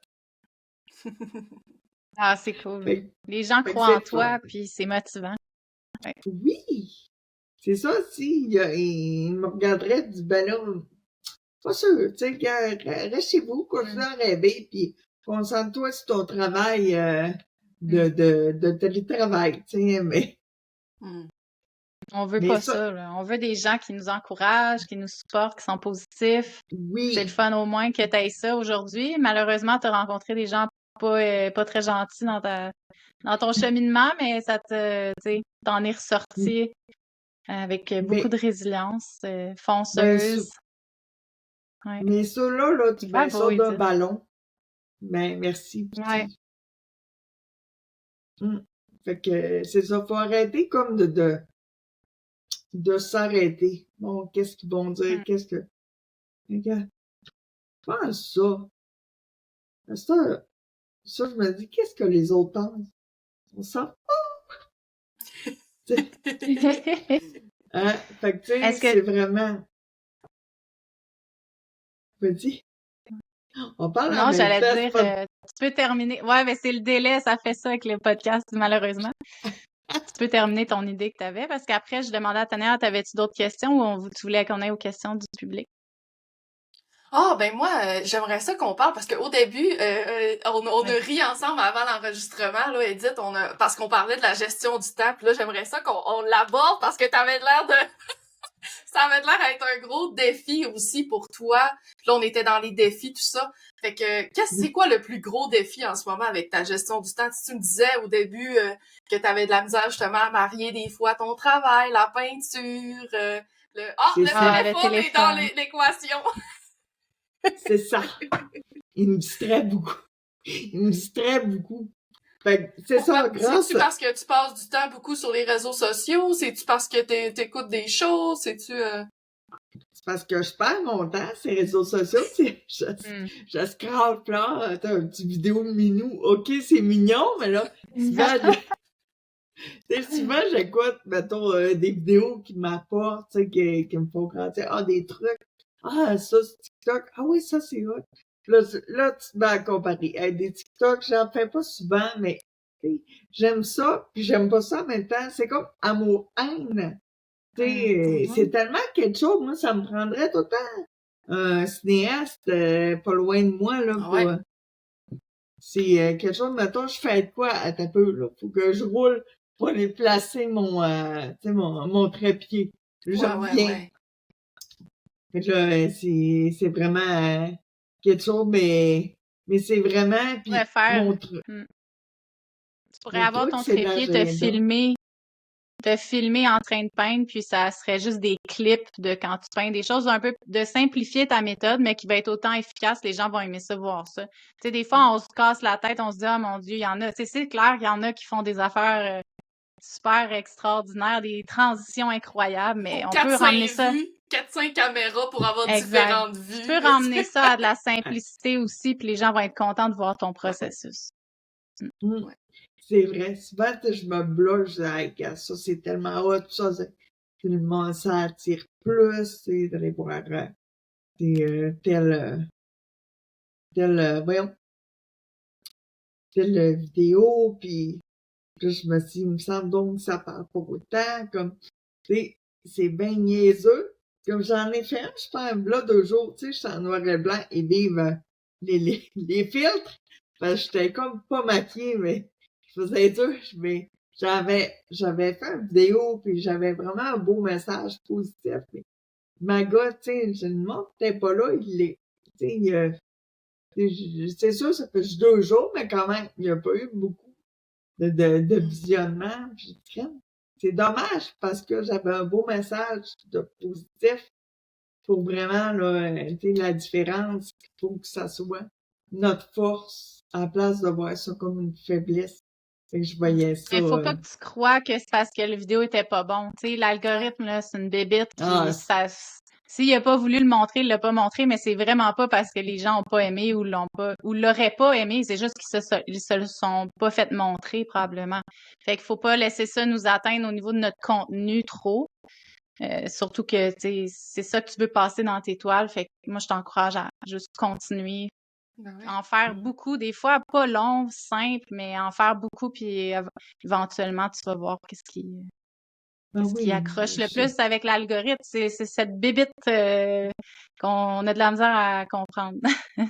Ah, c'est cool. Fait, Les gens fait que croient c'est en le fun. toi, puis c'est motivant. Ouais. Oui! C'est ça, si, il me regarderait, du ben là, pas sûr, tu sais, gars, reste chez vous, continue à rêver, puis concentre-toi sur ton travail, de télétravail, tu sais, Hmm. On veut mais pas ça, ça, là. On veut des gens qui nous encouragent, qui nous supportent, qui sont positifs. C'est le oui, fun au moins que tu aies ça aujourd'hui. Malheureusement, tu as rencontré des gens pas très gentils dans ton cheminement, mais tu sais, t'en es ressorti avec beaucoup de mais, résilience, ben, fonceuse. Ouais. mais ça, là, tu mets Bravo, ça d'un Edith. ballon. Ben, merci, Ouais. petit. Fait que, c'est ça, faut arrêter comme de s'arrêter. Bon, qu'est-ce qu'ils vont dire, Mm. qu'est-ce que, regarde, pense ça. Ça, je me dis, qu'est-ce que les autres pensent? On s'en fout. Hein? Fait que, tu sais, Est-ce que c'est vraiment petit. On parle en non, même j'allais temps, c'est dire pas... peux terminer. Ouais, mais c'est le délai, ça fait ça avec les podcasts, malheureusement. Tu peux terminer ton idée que tu avais, parce qu'après, je demandais à Tania, t'avais-tu d'autres questions ou tu voulais qu'on aille aux questions du public? Ah, ben moi, j'aimerais ça qu'on parle parce qu'au début, on a ri ensemble avant l'enregistrement, là, Edith, parce qu'on parlait de la gestion du temps, puis là, j'aimerais ça qu'on l'aborde parce que t'avais l'air de... Ça avait l'air d'être un gros défi aussi pour toi. Puis là, on était dans les défis, tout ça. Fait que, c'est quoi le plus gros défi en ce moment avec ta gestion du temps? Si tu me disais au début que t'avais de la misère justement à marier des fois ton travail, la peinture, le téléphone est dans l'équation. C'est ça. Il me distrait beaucoup. Fait que c'est ça, C'est-tu parce que tu passes du temps beaucoup sur les réseaux sociaux? C'est-tu parce que t'écoutes des choses? C'est-tu... C'est parce que je perds mon temps, ces réseaux sociaux. Je scroll là, t'as une petite vidéo de Minou. OK, c'est mignon, mais là, souvent j'écoute, mettons, des vidéos qui m'apportent, qui me font grandir. Ah, des trucs. Ah, ça, c'est TikTok. Ah oui, ça, c'est hot. Là, tu te mets à comparer. Des TikTok, j'en fais pas souvent, mais j'aime ça, puis j'aime pas ça en même temps. C'est comme amour-haine. C'est tellement quelque chose. Moi, ça me prendrait tout le temps un cinéaste pas loin de moi, là, pour... C'est quelque chose, mettons, je fais de quoi à ta peu, là. Faut que je roule pour aller placer mon trépied. Je reviens. Fait que là, c'est vraiment quelque chose, mais c'est vraiment, puis mon truc. Tu pourrais avoir ton trépied, te filmer en train de peindre, puis ça serait juste des clips de quand tu peins, des choses un peu de simplifier ta méthode, mais qui va être autant efficace, les gens vont aimer ça, voir ça. Tu sais, des fois, on se casse la tête, on se dit, ah mon Dieu, il y en a. Tu sais, c'est clair qu'il y en a qui font des affaires super extraordinaires, des transitions incroyables, mais on peut ramener ça. 4-5 caméras pour avoir différentes vues. Tu peux ramener ça à de la simplicité aussi, puis les gens vont être contents de voir ton processus. Ouais. C'est vrai. Souvent, je me bloque, je dis, hey, gars, ça, c'est tellement hot, ça, ça attire plus, d'aller voir telle vidéo, puis je me suis dit, il me semble donc que ça parle pas autant, comme, c'est bien niaiseux. Comme j'en ai fait un, je pense, là, 2 jours, je suis en noir et blanc et vive les filtres. Parce que j'étais comme pas maquillée, mais je faisais dur, mais j'avais fait une vidéo, puis j'avais vraiment un beau message positif. Mais ma gars, je ne montre peut-être pas là, il est, c'est sûr, ça fait juste 2 jours, mais quand même, il n'y a pas eu beaucoup de visionnement. C'est dommage parce que j'avais un beau message de positif pour vraiment là, la différence. Il faut que ça soit notre force à la place de voir ça comme une faiblesse. Fait que je voyais ça. Mais faut pas que tu crois que c'est parce que la vidéo était pas bon. Tu sais, l'algorithme, là, c'est une bébite. S'il a pas voulu le montrer, il l'a pas montré, mais c'est vraiment pas parce que les gens ont pas aimé ou l'auraient pas aimé. C'est juste qu'ils se le sont pas fait montrer, probablement. Fait qu'il faut pas laisser ça nous atteindre au niveau de notre contenu trop. Surtout que, tu sais, c'est ça que tu veux passer dans tes toiles. Fait que moi, je t'encourage à juste continuer. En faire beaucoup, des fois pas long, simple, mais en faire beaucoup, puis éventuellement, tu vas voir qu'est-ce qui accroche le plus avec l'algorithme. C'est cette bébite qu'on a de la misère à comprendre.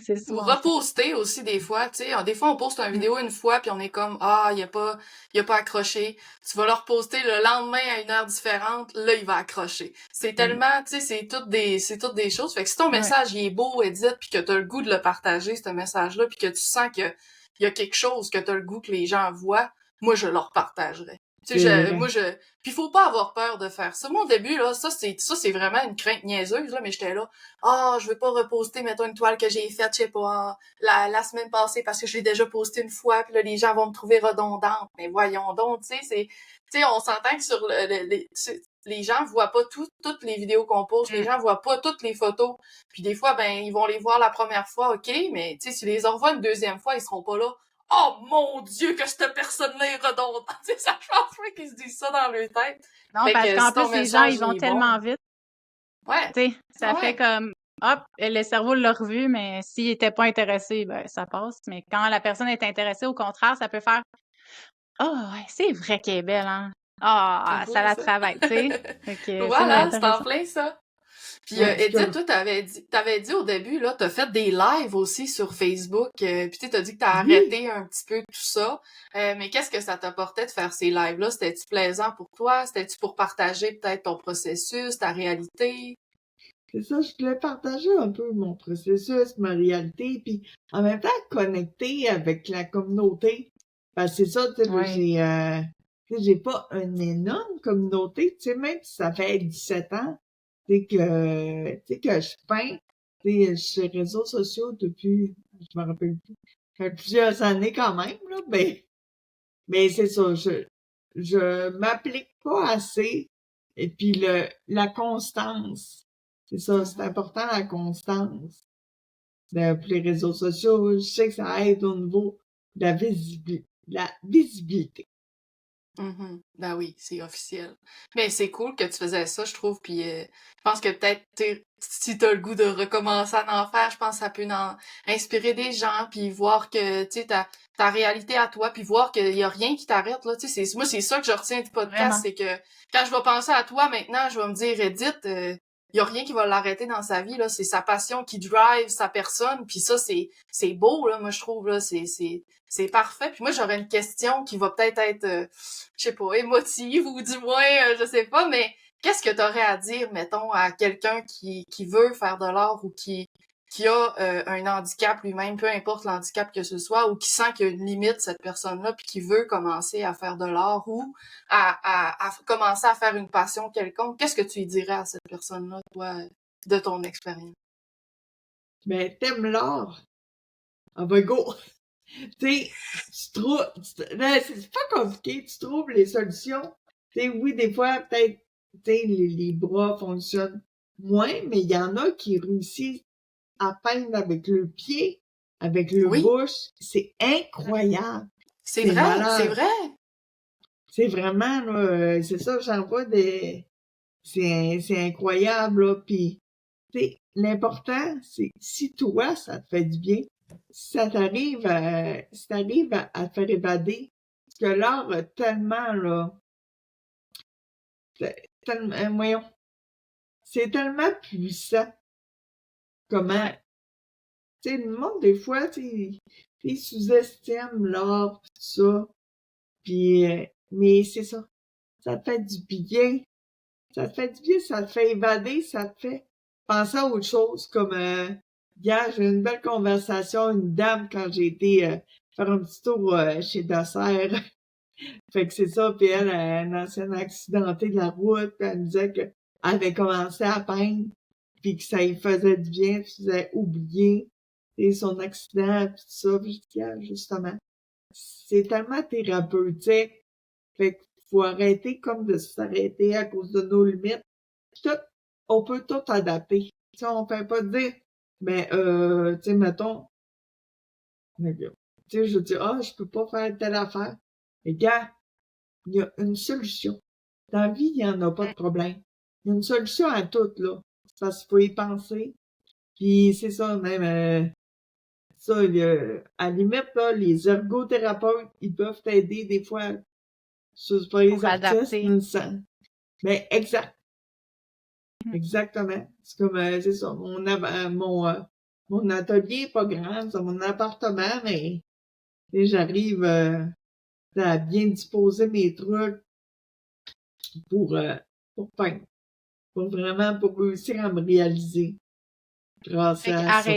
C'est ça. Ou reposter aussi des fois, tu sais. Des fois, on poste une vidéo une fois, puis on est comme, il a pas accroché. Tu vas le reposter le lendemain à une heure différente, là, il va accrocher. C'est tellement, tu sais, c'est toutes des choses. Fait que si ton message, il est beau, Edith, puis que t'as le goût de le partager, ce message-là, puis que tu sens qu'il y a quelque chose que t'as le goût que les gens voient, moi, je leur partagerai. Tu sais, puis faut pas avoir peur de faire ça. Moi, au début, là, ça, c'est vraiment une crainte niaiseuse, là, mais j'étais là, je veux pas reposter, mettons, une toile que j'ai faite, je sais pas, la semaine passée parce que je l'ai déjà postée une fois, puis là, les gens vont me trouver redondante. Mais voyons donc, tu sais, on s'entend que sur les gens voient pas toutes les vidéos qu'on poste, les gens voient pas toutes les photos, puis des fois, ben, ils vont les voir la première fois, ok, mais, tu sais, s'ils les revoient une deuxième fois, ils seront pas là. Oh mon Dieu, que cette personne-là est redondante! Tu sais, ça, je pense pas qu'ils se disent ça dans leur tête. Non, parce qu'en plus, les gens, ils vont tellement vite. Ouais. Tu sais, ça fait comme, hop, le cerveau l'a revu, mais s'il était pas intéressé, ben ça passe. Mais quand la personne est intéressée, au contraire, ça peut faire ah ouais, c'est vrai qu'elle est belle, hein. C'est Ah, ça beau, la ça. travaille, tu sais. Fait que c'est Voilà, c'est en intéressant. plein ça. Puis Ouais, Edith, toi, t'avais dit au début, là, t'as fait des lives aussi sur Facebook, puis tu t'as dit que t'as oui, arrêté un petit peu tout ça. Mais qu'est-ce que ça t'apportait de faire ces lives-là? C'était-tu plaisant pour toi? C'était-tu pour partager peut-être ton processus, ta réalité? c'est ça, je voulais partager un peu mon processus, ma réalité, puis en même temps connecter avec la communauté. Parce que c'est ça, tu sais, Oui, tu sais, j'ai pas une énorme communauté, tu sais, même si ça fait 17 ans, tu sais que je peins, tu sais, sur les réseaux sociaux depuis, je me rappelle plus, ça fait plusieurs années quand même, là, mais c'est ça, je m'applique pas assez. Et puis la constance. C'est ça, c'est Mhm. important la constance. Pour les réseaux sociaux, je sais que ça aide au niveau de la visibilité. Mhm. Ben oui, c'est officiel. Mais c'est cool que tu faisais ça, je trouve. Puis je pense que peut-être si t'as le goût de recommencer à en faire, je pense que ça peut inspirer des gens, puis voir que tu sais ta réalité à toi, puis voir qu'il y a rien qui t'arrête là. Tu sais, moi c'est ça que je retiens du podcast, vraiment. c'est que quand je vais penser à toi maintenant, je vais me dire Edith, il y a rien qui va l'arrêter dans sa vie là. C'est sa passion qui drive sa personne, puis ça c'est beau là. Moi je trouve là, c'est parfait. Puis moi j'aurais une question qui va peut-être être je sais pas, émotive ou du moins, je sais pas, mais qu'est-ce que tu aurais à dire, mettons, à quelqu'un qui veut faire de l'art ou qui a un handicap lui-même, peu importe l'handicap que ce soit, ou qui sent qu'il y a une limite, cette personne-là, puis qui veut commencer à faire de l'art ou à commencer à faire une passion quelconque, qu'est-ce que tu lui dirais à cette personne-là, toi, de ton expérience? Mais t'aimes l'art? Ah ben go! Tu sais, là, c'est pas compliqué, tu trouves les solutions. Tu sais, oui, des fois, peut-être, tu sais, les bras fonctionnent moins, mais il y en a qui réussissent à peindre avec le pied, avec le Oui, bouche. C'est incroyable. c'est C'est vrai, c'est malade. vrai. C'est vraiment, là, c'est ça, j'en vois c'est incroyable, là. Puis, tu sais, l'important, c'est si toi, ça te fait du bien, si t'arrives à te faire évader, parce que l'art a tellement, là, voyons, c'est tellement puissant, comment, Ouais. tu sais, le monde, des fois, tu sais, ils sous-estiment l'art, pis tout ça, puis, mais c'est ça, ça te fait du bien, ça te fait du bien, ça te fait évader, ça te fait penser à autre chose, comme, hier, j'ai eu une belle conversation, une dame, quand j'ai été faire un petit tour chez Dosser. Fait que c'est ça, puis elle, une ancienne accidentée de la route, puis elle me disait qu'elle avait commencé à peindre, puis que ça lui faisait du bien, puis faisait oublier son accident, puis tout ça. Puis je dis, ah, justement, c'est tellement thérapeutique, fait qu'il faut arrêter comme de s'arrêter à cause de nos limites. Tout, on peut tout adapter. Tu sais, on fait pas dire, mais tu sais, mettons, tu sais, je dis, ah, je peux pas faire telle affaire. Mais gars, il y a une solution. Dans la vie, il n'y en a pas de problème. Il y a une solution à tout, là. Parce qu'il faut y penser. Puis c'est ça, même ça, à la limite, là, les ergothérapeutes, ils peuvent t'aider des fois. C'est pas les Pour artistes, adapter. mais ça. Mais exact, Mm. exactement. C'est comme c'est ça. Mon atelier est pas grand, c'est mon appartement, mais tu sais, j'arrive à bien disposer mes trucs pour, euh, pour peindre. Pour réussir à me réaliser grâce Fait à ça.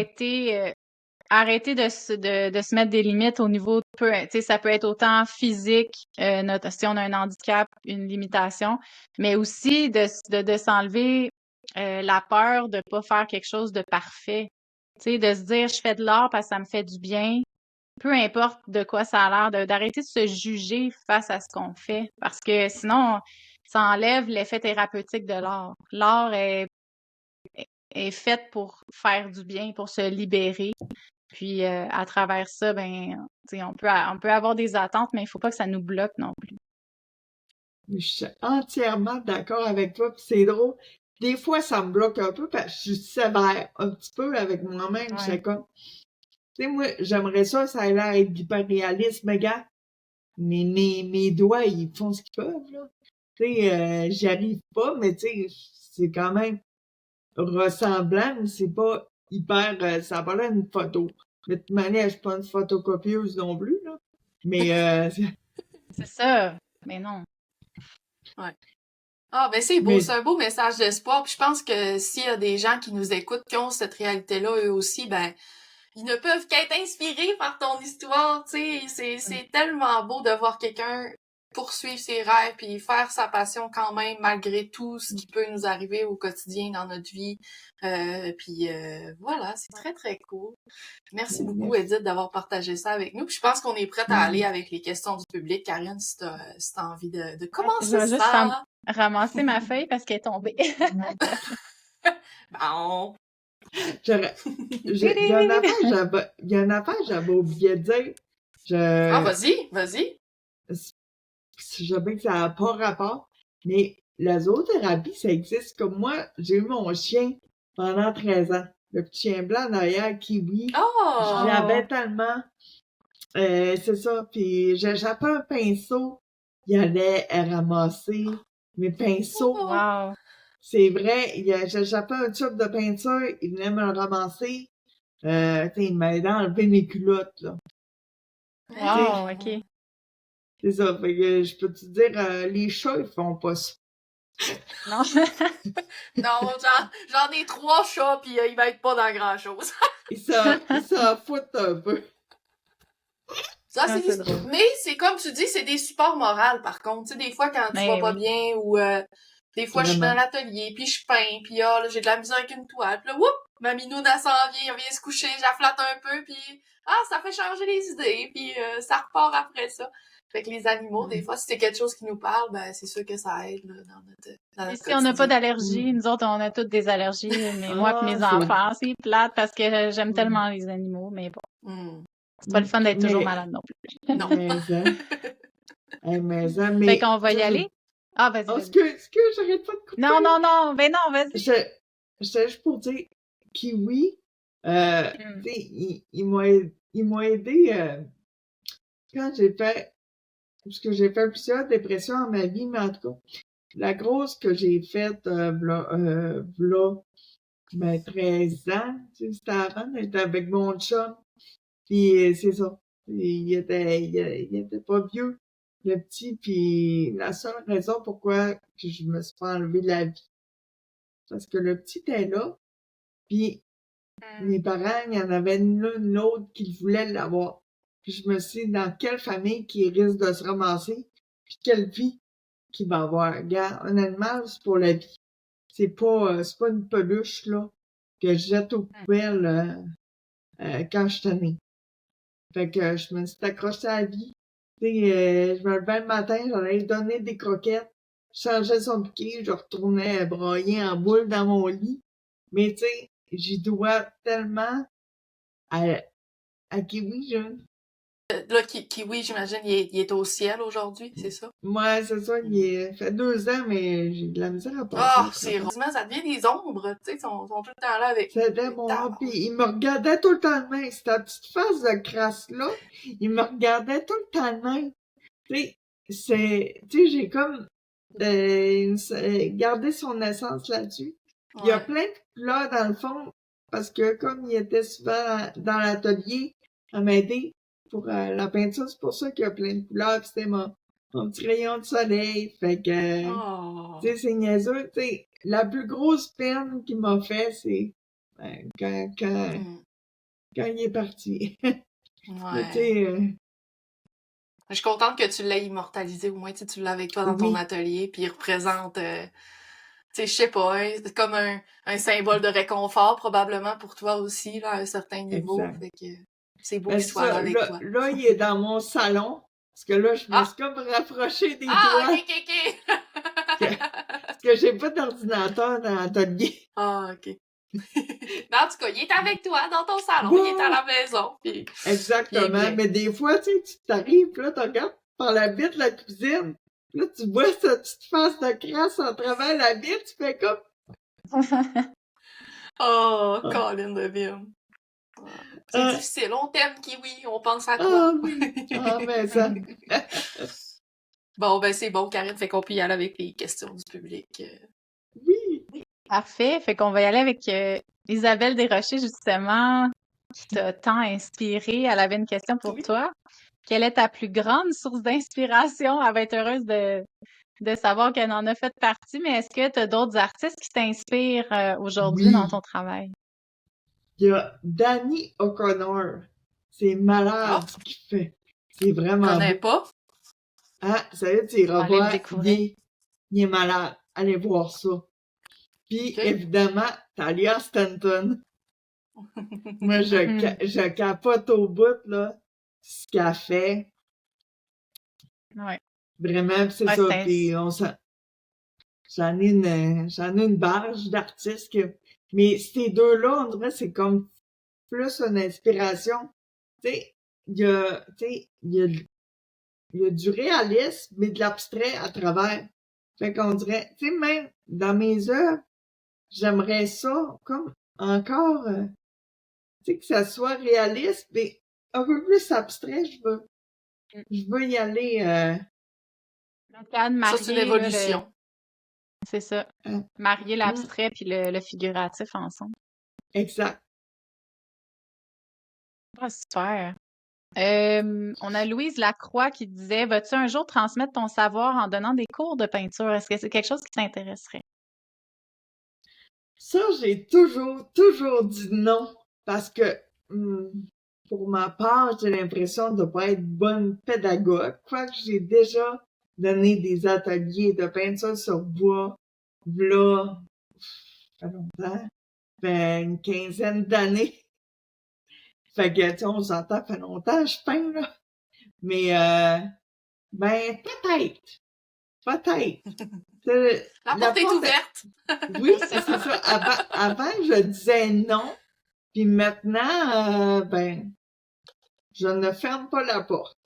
arrêter de se mettre des limites au niveau, tu sais, ça peut être autant physique, si on a un handicap, une limitation, mais aussi de s'enlever la peur de pas faire quelque chose de parfait. Tu sais, de se dire, je fais de l'art parce que ça me fait du bien, peu importe de quoi ça a l'air, d'arrêter de se juger face à ce qu'on fait, parce que sinon, ça enlève l'effet thérapeutique de l'art. L'art est fait pour faire du bien, pour se libérer. Puis à travers ça, ben, tu sais, on peut avoir des attentes, mais il faut pas que ça nous bloque non plus. Je suis entièrement d'accord avec toi, puis c'est drôle. des fois, ça me bloque un peu parce que je suis sévère un petit peu avec moi-même. Ouais. C'est comme, tu sais, moi, j'aimerais ça a l'air être d'hyper-réalisme, mais gars, mes doigts, ils font ce qu'ils peuvent, là. Tu sais, j'y arrive pas, mais tu sais, c'est quand même ressemblant, mais c'est pas hyper, ça a pas l'air d'une photo. De toute manière, je suis pas une photocopieuse non plus, là. Mais, C'est ça. Mais non. Ah, ben c'est beau, mais, c'est un beau message d'espoir. Puis je pense que s'il y a des gens qui nous écoutent, qui ont cette réalité-là, eux aussi, ben ils ne peuvent qu'être inspirés par ton histoire, tu sais. C'est tellement beau de voir quelqu'un poursuivre ses rêves puis faire sa passion quand même, malgré tout ce qui peut nous arriver au quotidien dans notre vie. Voilà, c'est très, très cool. Merci beaucoup, merci. Edith, d'avoir partagé ça avec nous. Puis je pense qu'on est prête à aller avec les questions du public. Karine, si t'as envie de Je commencer vais juste ça. ramasser ma feuille parce qu'elle est tombée. Bon. Il y a une affaire que j'avais oublié de dire. Ah, vas-y. Je sais que ça n'a pas rapport, mais la zoothérapie, ça existe. Comme moi, j'ai eu mon chien pendant 13 ans. Le petit chien blanc derrière, Kiwi. Je Oh! l'avais tellement. C'est ça. Puis j'appelais un pinceau. Il allait ramasser mes pinceaux. Oh! Wow. C'est vrai. J'appelais un tube de peinture. Il venait me le ramasser. Il m'aidait à enlever mes culottes, là. Wow, OK. C'est ça. Fait que je peux te dire, les chats, ils font pas ça. Non. Non, j'en ai 3 chats, pis ils m'aident pas dans grand-chose. Ils s'en foutent un peu. Ça, Ah, c'est drôle. Mais c'est comme tu dis, c'est des supports moraux, par contre. Tu sais, des fois, quand tu Ben vas pas oui. bien, ou des fois, je suis dans Vraiment. l'atelier, puis je peins, puis là, j'ai de la misère avec une toile. Puis là, whoop, ma minoune, elle s'en vient, elle vient se coucher, je la flatte un peu, puis ça fait changer les idées, puis ça repart après ça. Fait que les animaux, des fois, si c'est quelque chose qui nous parle, ben c'est sûr que ça aide là, dans notre Ici, on n'a pas quotidien. d'allergie. Nous autres, on a toutes des allergies. Mais moi et mes Ah, enfants, c'est plate parce que j'aime Mm. tellement les animaux. Mais bon, Hmm. c'est pas le fun d'être toujours Mais- malade non plus. Non. mais Fait qu'on va y aller? Ah, vas-y, Oh, vas-y. excuse, j'arrête pas de couper. Non, ben non, vas-y. J'étais juste pour dire, Kiwi, Hmm. tu sais, ils m'ont aidé quand j'ai fait, parce que j'ai fait plusieurs dépressions dans ma vie, mais en tout cas, la grosse que j'ai faite, v'là, ben, 13 ans, tu sais, c'était avant, j'étais avec mon chum, puis c'est ça. Il était pas vieux, le petit, puis la seule raison pourquoi que je me suis pas enlevé la vie, parce que le petit était là, puis mes parents, il y en avait une autre qui voulait l'avoir. Puis je me suis dit, dans quelle famille qui risque de se ramasser, puis quelle vie qu'il va avoir. Regarde, un animal, c'est pour la vie. C'est pas une peluche, là, que je jette aux poubelles quand je suis née. Fait que je me suis accrochée à la vie. Tu sais, je me levais le matin, j'allais lui donner des croquettes, je changeais son piquet, je retournais broyer en boule dans mon lit. Mais tu sais, j'y dois tellement à Kiwi, Là, Kiwi, j'imagine, il est au ciel aujourd'hui, c'est ça? Moi, c'est ça, fait 2 ans, mais j'ai de la misère à passer. Ah, c'est rosement, ça devient des ombres, tu sais, ils sont tout le temps là avec. C'était mon pis il me regardait tout le temps de même. C'était la petite face de crasse-là. Il me regardait tout le temps de même. Tu sais, j'ai comme gardé son essence là-dessus. Il y a Ouais. plein de couleurs dans le fond, parce que comme il était souvent dans l'atelier à m'aider pour la peinture, c'est pour ça qu'il y a plein de couleurs, pis c'était mon petit rayon de soleil. Fait que, Oh. tu sais, c'est niaiseux. Tu sais, la plus grosse peine qu'il m'a fait, c'est quand il est parti. Mais tu sais, Je suis contente que tu l'aies immortalisé, au moins, tu l'as avec toi dans ton Oui. atelier, puis il représente, tu sais, je sais pas, hein, c'est comme un symbole de réconfort, probablement, pour toi aussi, là, à un certain niveau. Exact. Fait que c'est beau Ben, qu'il soit là avec toi. là, il est dans mon salon. Parce que là, je me suis comme rapprochée des doigts. Ok. Parce que j'ai pas d'ordinateur dans l'atelier. Ah, ok. Mais en tout cas, il est avec toi dans ton salon, il est à la maison. Puis... Exactement. Il est bien. Mais des fois, tu sais, tu t'arrives, là, tu regardes par la vitre de la cuisine. Là, tu vois cette petite face de crasse à travers la vitre, tu fais comme, Oh, Ah, Colin de Vim. C'est ah, difficile. On t'aime, Kiwi. On pense à ah toi. oui, ah mais ça, Bon, ben c'est bon, Karine. Fait qu'on peut y aller avec les questions du public. oui, Parfait. Fait qu'on va y aller avec Isabelle Desrochers, justement, qui t'a tant inspiré. Elle avait une question pour Oui. toi. Quelle est ta plus grande source d'inspiration? Elle va être heureuse de savoir qu'elle en a fait partie, mais est-ce que tu as d'autres artistes qui t'inspirent aujourd'hui dans ton oui. travail? Il y a Danny O'Connor. C'est Ah, malade ce qu'il fait. C'est je vraiment connais beau. pas. Ah, ça veut dire, On va aller le découvrir. il est malade. Allez voir ça. Puis, OK. évidemment, Talia Stanton. Moi, Mhm. je capote au bout, là, ce qu'elle fait. Ouais. Vraiment, puis c'est Ouais, ça. Puis, j'en ai une barge d'artistes mais ces deux-là, on dirait, c'est comme plus une inspiration. Tu sais, il y a du réalisme, mais de l'abstrait à travers. Fait qu'on dirait, tu sais, même dans mes œuvres, j'aimerais ça comme encore, tu sais, que ça soit réaliste, mais un peu plus abstrait. Je veux y aller, Donc, Anne, Ça, c'est une marier, là, évolution. c'est ça. euh, Marier hum, l'abstrait puis le figuratif ensemble. exact. Ah, super. On a Louise Lacroix qui disait, vas-tu un jour transmettre ton savoir en donnant des cours de peinture? Est-ce que c'est quelque chose qui t'intéresserait? Ça, j'ai toujours dit non, parce que, hum, pour ma part, j'ai l'impression de pas être bonne pédagogue, quoique j'ai déjà donné des ateliers de peinture sur bois, v'là, ça fait longtemps, fait une quinzaine d'années. Fait que, tu sais, on s'entend, ça fait longtemps, que je peins, là. Mais, ben, peut-être. La La porte est porte, ouverte. oui, c'est ça. Avant, je disais non, puis maintenant, ben, je ne ferme pas la porte.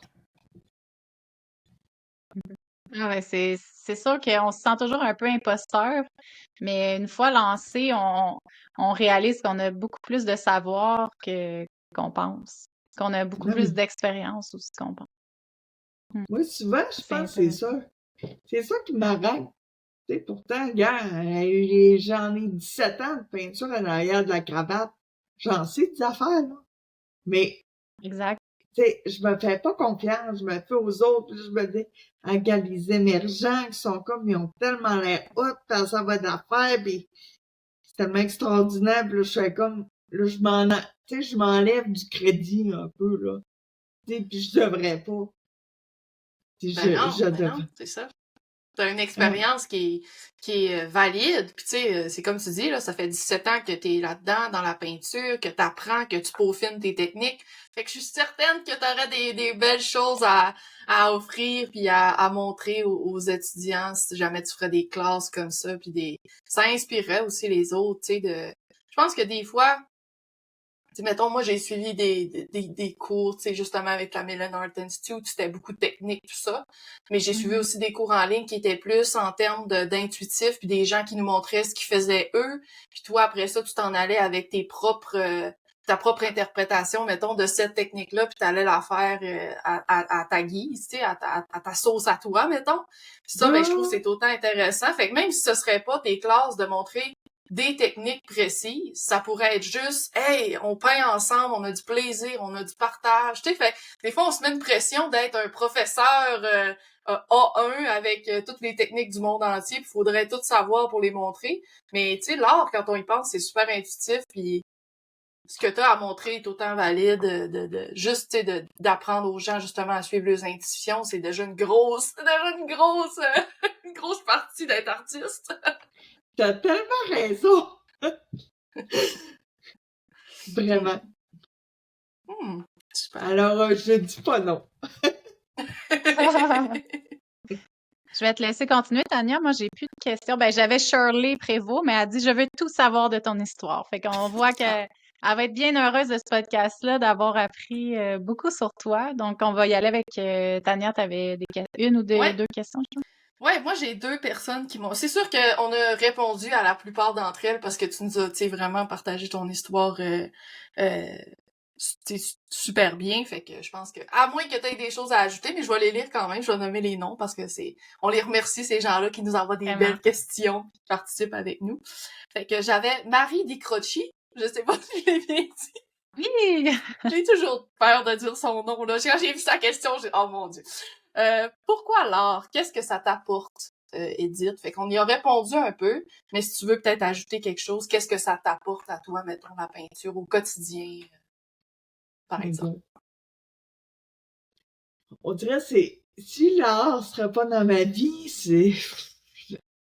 Ah ouais, c'est sûr qu'on se sent toujours un peu imposteur, mais une fois lancé, on réalise qu'on a beaucoup plus de savoir qu'on pense, qu'on a beaucoup Non, plus mais d'expérience aussi qu'on pense. Hmm. moi, souvent, je C'est pense que c'est intéressant. ça. C'est ça qui m'arrête. Tu sais, pourtant, gars, j'en ai 17 ans de peinture à l'arrière de la cravate. J'en sais des affaires, là. Mais, Exact. tu sais, je me fais pas confiance. Je me fais aux autres. Puis je me dis, regarde, les émergents qui sont comme, ils ont tellement l'air hot, puis ça va d'affaires, puis c'est tellement extraordinaire. Puis là, je fais comme, là, tu sais, je m'enlève du crédit un peu, là. Tu sais, puis je devrais pas. Puis je Ben non, devrais. c'est ça. T'as une Hein, expérience qui est valide. Puis tu sais, c'est comme tu dis, là, ça fait 17 ans que t'es là-dedans, dans la peinture, que t'apprends, que tu peaufines tes techniques. Fait que je suis certaine que t'aurais des belles choses à offrir puis à montrer aux étudiants si jamais tu ferais des classes comme ça. Puis ça inspirerait aussi les autres, tu sais, Je pense que des fois, tu sais, mettons, moi, j'ai suivi des cours, tu sais, justement avec la Mellon Art Institute, c'était beaucoup de technique, tout ça. Mais j'ai suivi Mhm. aussi des cours en ligne qui étaient plus en termes d'intuitif, puis des gens qui nous montraient ce qu'ils faisaient eux. Puis toi, après ça, tu t'en allais avec ta propre interprétation, mettons, de cette technique-là, puis t'allais la faire à ta guise, tu sais, à ta sauce à toi, mettons. Puis ça, ben, je trouve que bah, c'est autant intéressant. Fait que même si ce serait pas tes classes de montrer des techniques précises, ça pourrait être juste, hey, on peint ensemble, on a du plaisir, on a du partage, tu sais, fait, des fois on se met une pression d'être un professeur A1 avec toutes les techniques du monde entier, puis faudrait tout savoir pour les montrer, mais tu sais, l'art, quand on y pense, c'est super intuitif, puis ce que tu as à montrer est autant valide juste, tu sais, d'apprendre aux gens justement à suivre leurs intuitions, c'est déjà une grosse partie d'être artiste. t'as tellement raison. Hmm. Vraiment. Super. Alors, je dis pas non. Je vais te laisser continuer, Tania. Moi, j'ai plus de questions. Ben, j'avais Shirley Prévost, mais elle dit, je veux tout savoir de ton histoire. Fait qu'on voit Ah, qu'elle va être bien heureuse de ce podcast-là, d'avoir appris beaucoup sur toi. Donc, on va y aller avec Tania. Tu avais une ou ouais. deux questions, je pense. Ouais, moi j'ai 2 personnes qui m'ont. C'est sûr qu'on a répondu à la plupart d'entre elles parce que tu nous as, tu sais, vraiment partagé ton histoire euh, super bien. Fait que je pense que, à moins que tu aies des choses à ajouter, mais je vais les lire quand même, je vais nommer les noms parce que on les remercie ces gens-là qui nous envoient des Vraiment. belles questions, qui participent avec nous. Fait que j'avais Marie Di Croci, je sais pas si je l'ai bien dit. Oui! J'ai toujours peur de dire son nom, là. Quand j'ai vu sa question, oh mon Dieu. Pourquoi l'art? Qu'est-ce que ça t'apporte, Edith? Fait qu'on y a répondu un peu, mais si tu veux peut-être ajouter quelque chose, qu'est-ce que ça t'apporte à toi, mettons, la peinture au quotidien, par exemple? Exact. On dirait si l'art serait pas dans ma vie,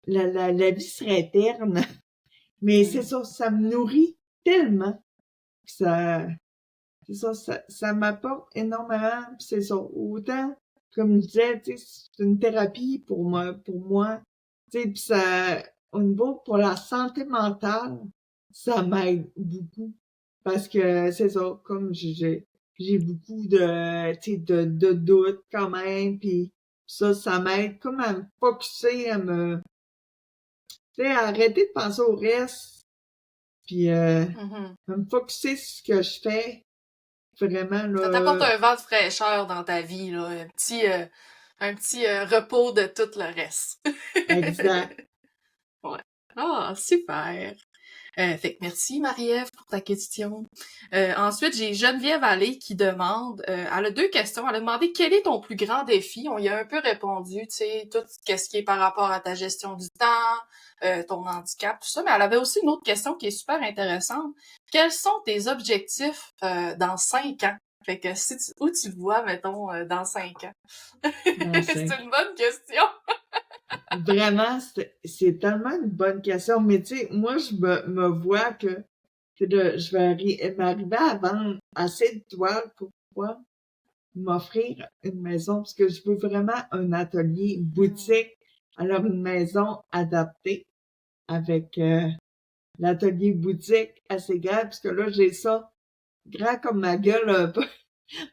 la vie serait terne. Mais c'est ça me nourrit tellement que ça m'apporte énormément. Puis c'est ça, autant, comme je disais, tu sais, c'est une thérapie pour moi. Tu sais, puis ça, au niveau pour la santé mentale, ça m'aide beaucoup. Parce que c'est ça, comme j'ai beaucoup tu sais, de doutes quand même, puis ça m'aide comme à me focusser, tu sais, à arrêter de penser au reste, puis à me focusser sur ce que je fais, vraiment, Ça t'apporte là, un vent de fraîcheur dans ta vie, là, un petit repos de tout le reste. exact. Ouais. Ah, super. Fait que merci Marie-Ève pour ta question. Ensuite, j'ai Geneviève Allais qui demande, elle a 2 questions. Elle a demandé quel est ton plus grand défi? On y a un peu répondu, tu sais, tout ce qui est par rapport à ta gestion du temps, ton handicap, tout ça. Mais elle avait aussi une autre question qui est super intéressante. Quels sont tes objectifs dans 5 ans? Fait que où tu te vois, mettons, dans 5 ans? Dans C'est cinq. une bonne question. Vraiment, c'est tellement une bonne question. Mais tu sais, moi, je me vois que je vais m'arriver à vendre assez de toiles pour pouvoir m'offrir une maison, parce que je veux vraiment un atelier, une boutique, alors une maison adaptée avec l'atelier boutique assez grand, parce que là, j'ai ça grand comme ma gueule un peu.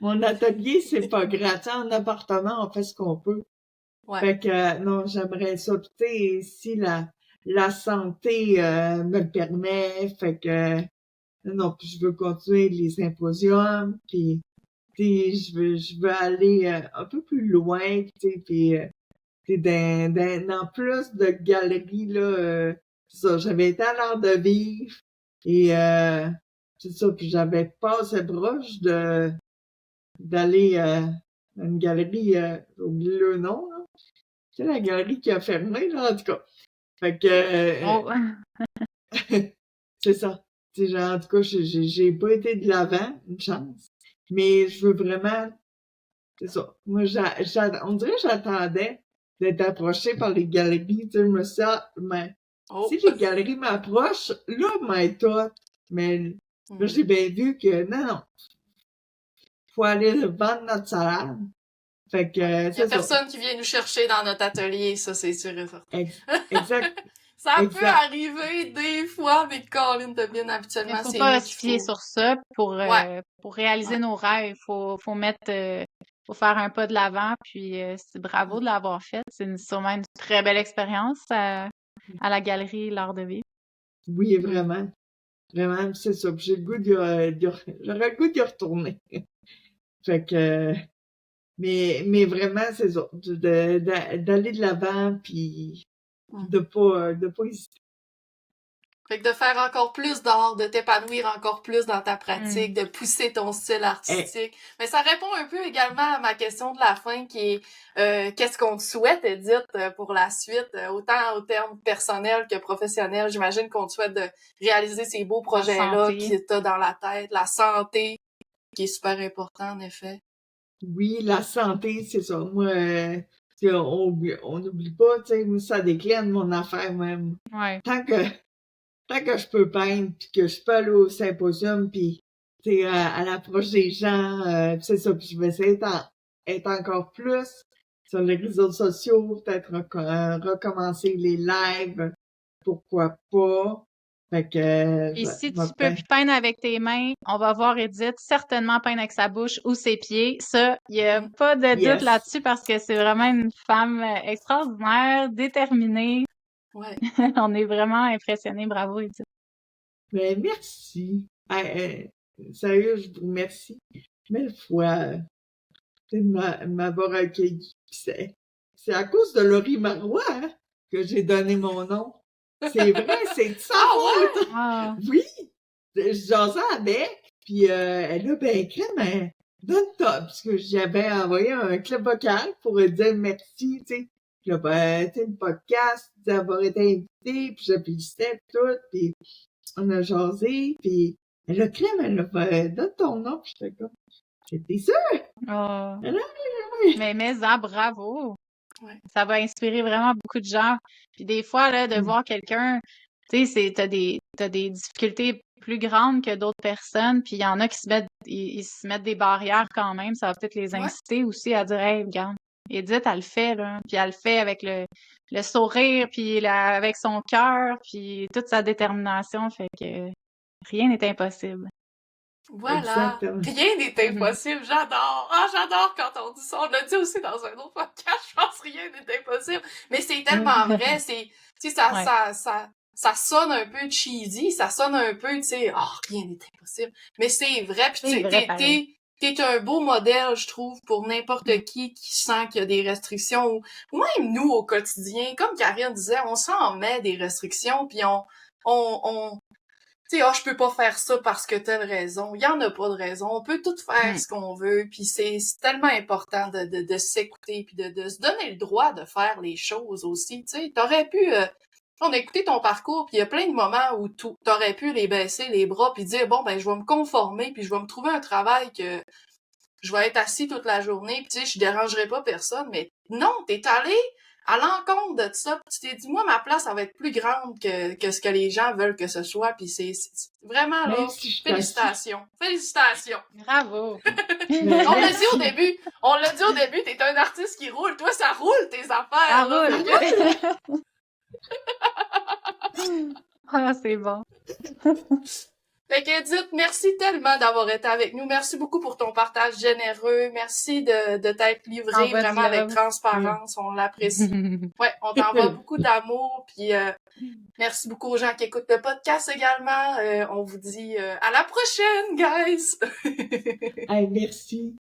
Mon atelier, c'est pas grand. Tu sais, en appartement, on fait ce qu'on peut. Ouais. Fait que non, j'aimerais ça. Puis, tu sais, si la santé me le permet, fait que non, puis je veux continuer les symposiums, puis tu sais, je veux aller un peu plus loin, tu sais, puis tu sais, dans plus de galeries là, c'est ça, j'avais été à l'Art de vivre et c'est ça, puis j'avais pas assez proche d'aller dans une galerie, j'ai oublié le nom, là. C'est la galerie qui a fermé, là, en tout cas. Fait que, Oh. c'est ça. Tu sais, genre, en tout cas, j'ai pas été de l'avant, une chance. Mais je veux vraiment, c'est ça. Moi, on dirait que j'attendais d'être approchée par les galeries. Tu sais, je me suis dit, ah, mais Oh. si les galeries m'approchent, là, m'aide toi. Mais là, j'ai bien vu que, non, faut aller vendre notre salaire. Fait que, Il y a c'est ça. personne qui vient nous chercher dans notre atelier, ça c'est sûr et certain. Exact, Ça peut exact. arriver des fois, mais Colin de bien Mais habituellement, faut c'est pas nous se qu'il fier faut. sur ça Ouais, pour réaliser ouais. nos rêves. Faut mettre, faut faire un pas de l'avant. Puis c'est bravo de l'avoir fait. C'est sûrement une très belle expérience à la galerie L'Art de Vivre. Oui, vraiment. Vraiment, c'est ça. Puis j'ai le goût j'aurais le goût d'y retourner. Fait que, mais vraiment, c'est ça. D'aller de l'avant, puis de pas hésiter. Fait que de faire encore plus d'art, de t'épanouir encore plus dans ta pratique, Mm. de pousser ton style Eh, artistique. Mais ça répond un peu également à ma question de la fin qui est qu'est-ce qu'on te souhaite, Edith, pour la suite, autant au terme personnel que professionnel. J'imagine qu'on te souhaite de réaliser ces beaux La projets-là santé. que t'as dans la tête, la santé, qui est super important en effet. oui, la santé, c'est ça. Moi, tu sais, on n'oublie pas, tu sais, moi, ça décline mon affaire même. Ouais. Tant que, tant que je peux peindre, puis que je peux aller au symposium, puis tu sais, à l'approche des gens, c'est ça. Puis je vais essayer être encore plus sur les réseaux sociaux, peut-être recommencer les lives, pourquoi pas. Fait que Et ça si tu va peux bien. plus peindre avec tes mains, on va voir Edith certainement peindre avec sa bouche ou ses pieds. Ça, il n'y a Mm. pas de doute Yes. là-dessus parce que c'est vraiment une femme extraordinaire, déterminée. Ouais. On est vraiment impressionnés. Bravo, Edith. Ben, merci. Sérieux, je vous remercie mille fois de m'avoir accueilli. Puis c'est à cause de Laurie Marois, hein, que j'ai donné mon nom. C'est vrai, c'est de sa Ah ouais? faute. Ah, Oui, je jasais avec, puis elle a ben crème, donne top, parce que j'avais envoyé un clip vocal pour dire merci, tu sais. Puis là, ben, tu sais, le podcast, d'avoir été invité, puis je félicitais pis tout, puis on a jasé, puis elle a crème, elle a fait, donne ton nom, puis j'étais comme, j'étais sûre? ah. Elle a Mais ça, bravo. Ouais. Ça va inspirer vraiment beaucoup de gens. Puis des fois, là, de voir quelqu'un, tu sais, t'as des difficultés plus grandes que d'autres personnes, puis il y en a qui ils se mettent des barrières quand même. Ça va peut-être les Ouais. inciter aussi à dire, hey, regarde, Edith, elle le fait, là. Puis elle le fait avec le sourire, puis avec son cœur, puis toute sa détermination. Fait que rien n'est impossible. Voilà. Exactement. Rien n'est impossible. J'adore. Ah, j'adore quand on dit ça. On l'a dit aussi dans un autre podcast. Je pense que rien n'est impossible. Mais c'est tellement vrai. C'est, tu sais, Ouais. ça sonne un peu cheesy. Ça sonne un peu, tu sais, rien n'est impossible. Mais c'est vrai. Puis C'est vrai, pareil. t'es un beau modèle, je trouve, pour n'importe qui sent qu'il y a des restrictions. Ou même nous, au quotidien. Comme Karine disait, on s'en met des restrictions. Puis on tu sais, je peux pas faire ça parce que telle raison. Il y en a pas de raison. On peut tout faire ce qu'on veut, puis c'est tellement important de s'écouter puis de se donner le droit de faire les choses aussi. Tu sais, t'aurais pu on a écouté ton parcours, puis il y a plein de moments où t'aurais pu les baisser les bras puis dire bon ben je vais me conformer puis je vais me trouver un travail que je vais être assis toute la journée, puis tu sais, je dérangerai pas personne, mais non, t'es allé à l'encontre de ça, pis tu t'es dit, moi, ma place, ça va être plus grande que ce que les gens veulent que ce soit, puis c'est vraiment, Même là, si je suis félicitations. Félicitations. Bravo. Mais On l'a dit au merci. début, t'es un artiste qui roule. Toi, ça roule, tes affaires, Ça là. roule. Ah, c'est bon. Fait qu'Edith, merci tellement d'avoir été avec nous. Merci beaucoup pour ton partage généreux. Merci de t'être livré Envoie du vraiment avec love. transparence. On l'apprécie. Ouais, on t'envoie beaucoup d'amour. Puis merci beaucoup aux gens qui écoutent le podcast également. On vous dit à la prochaine, guys! Hey, merci.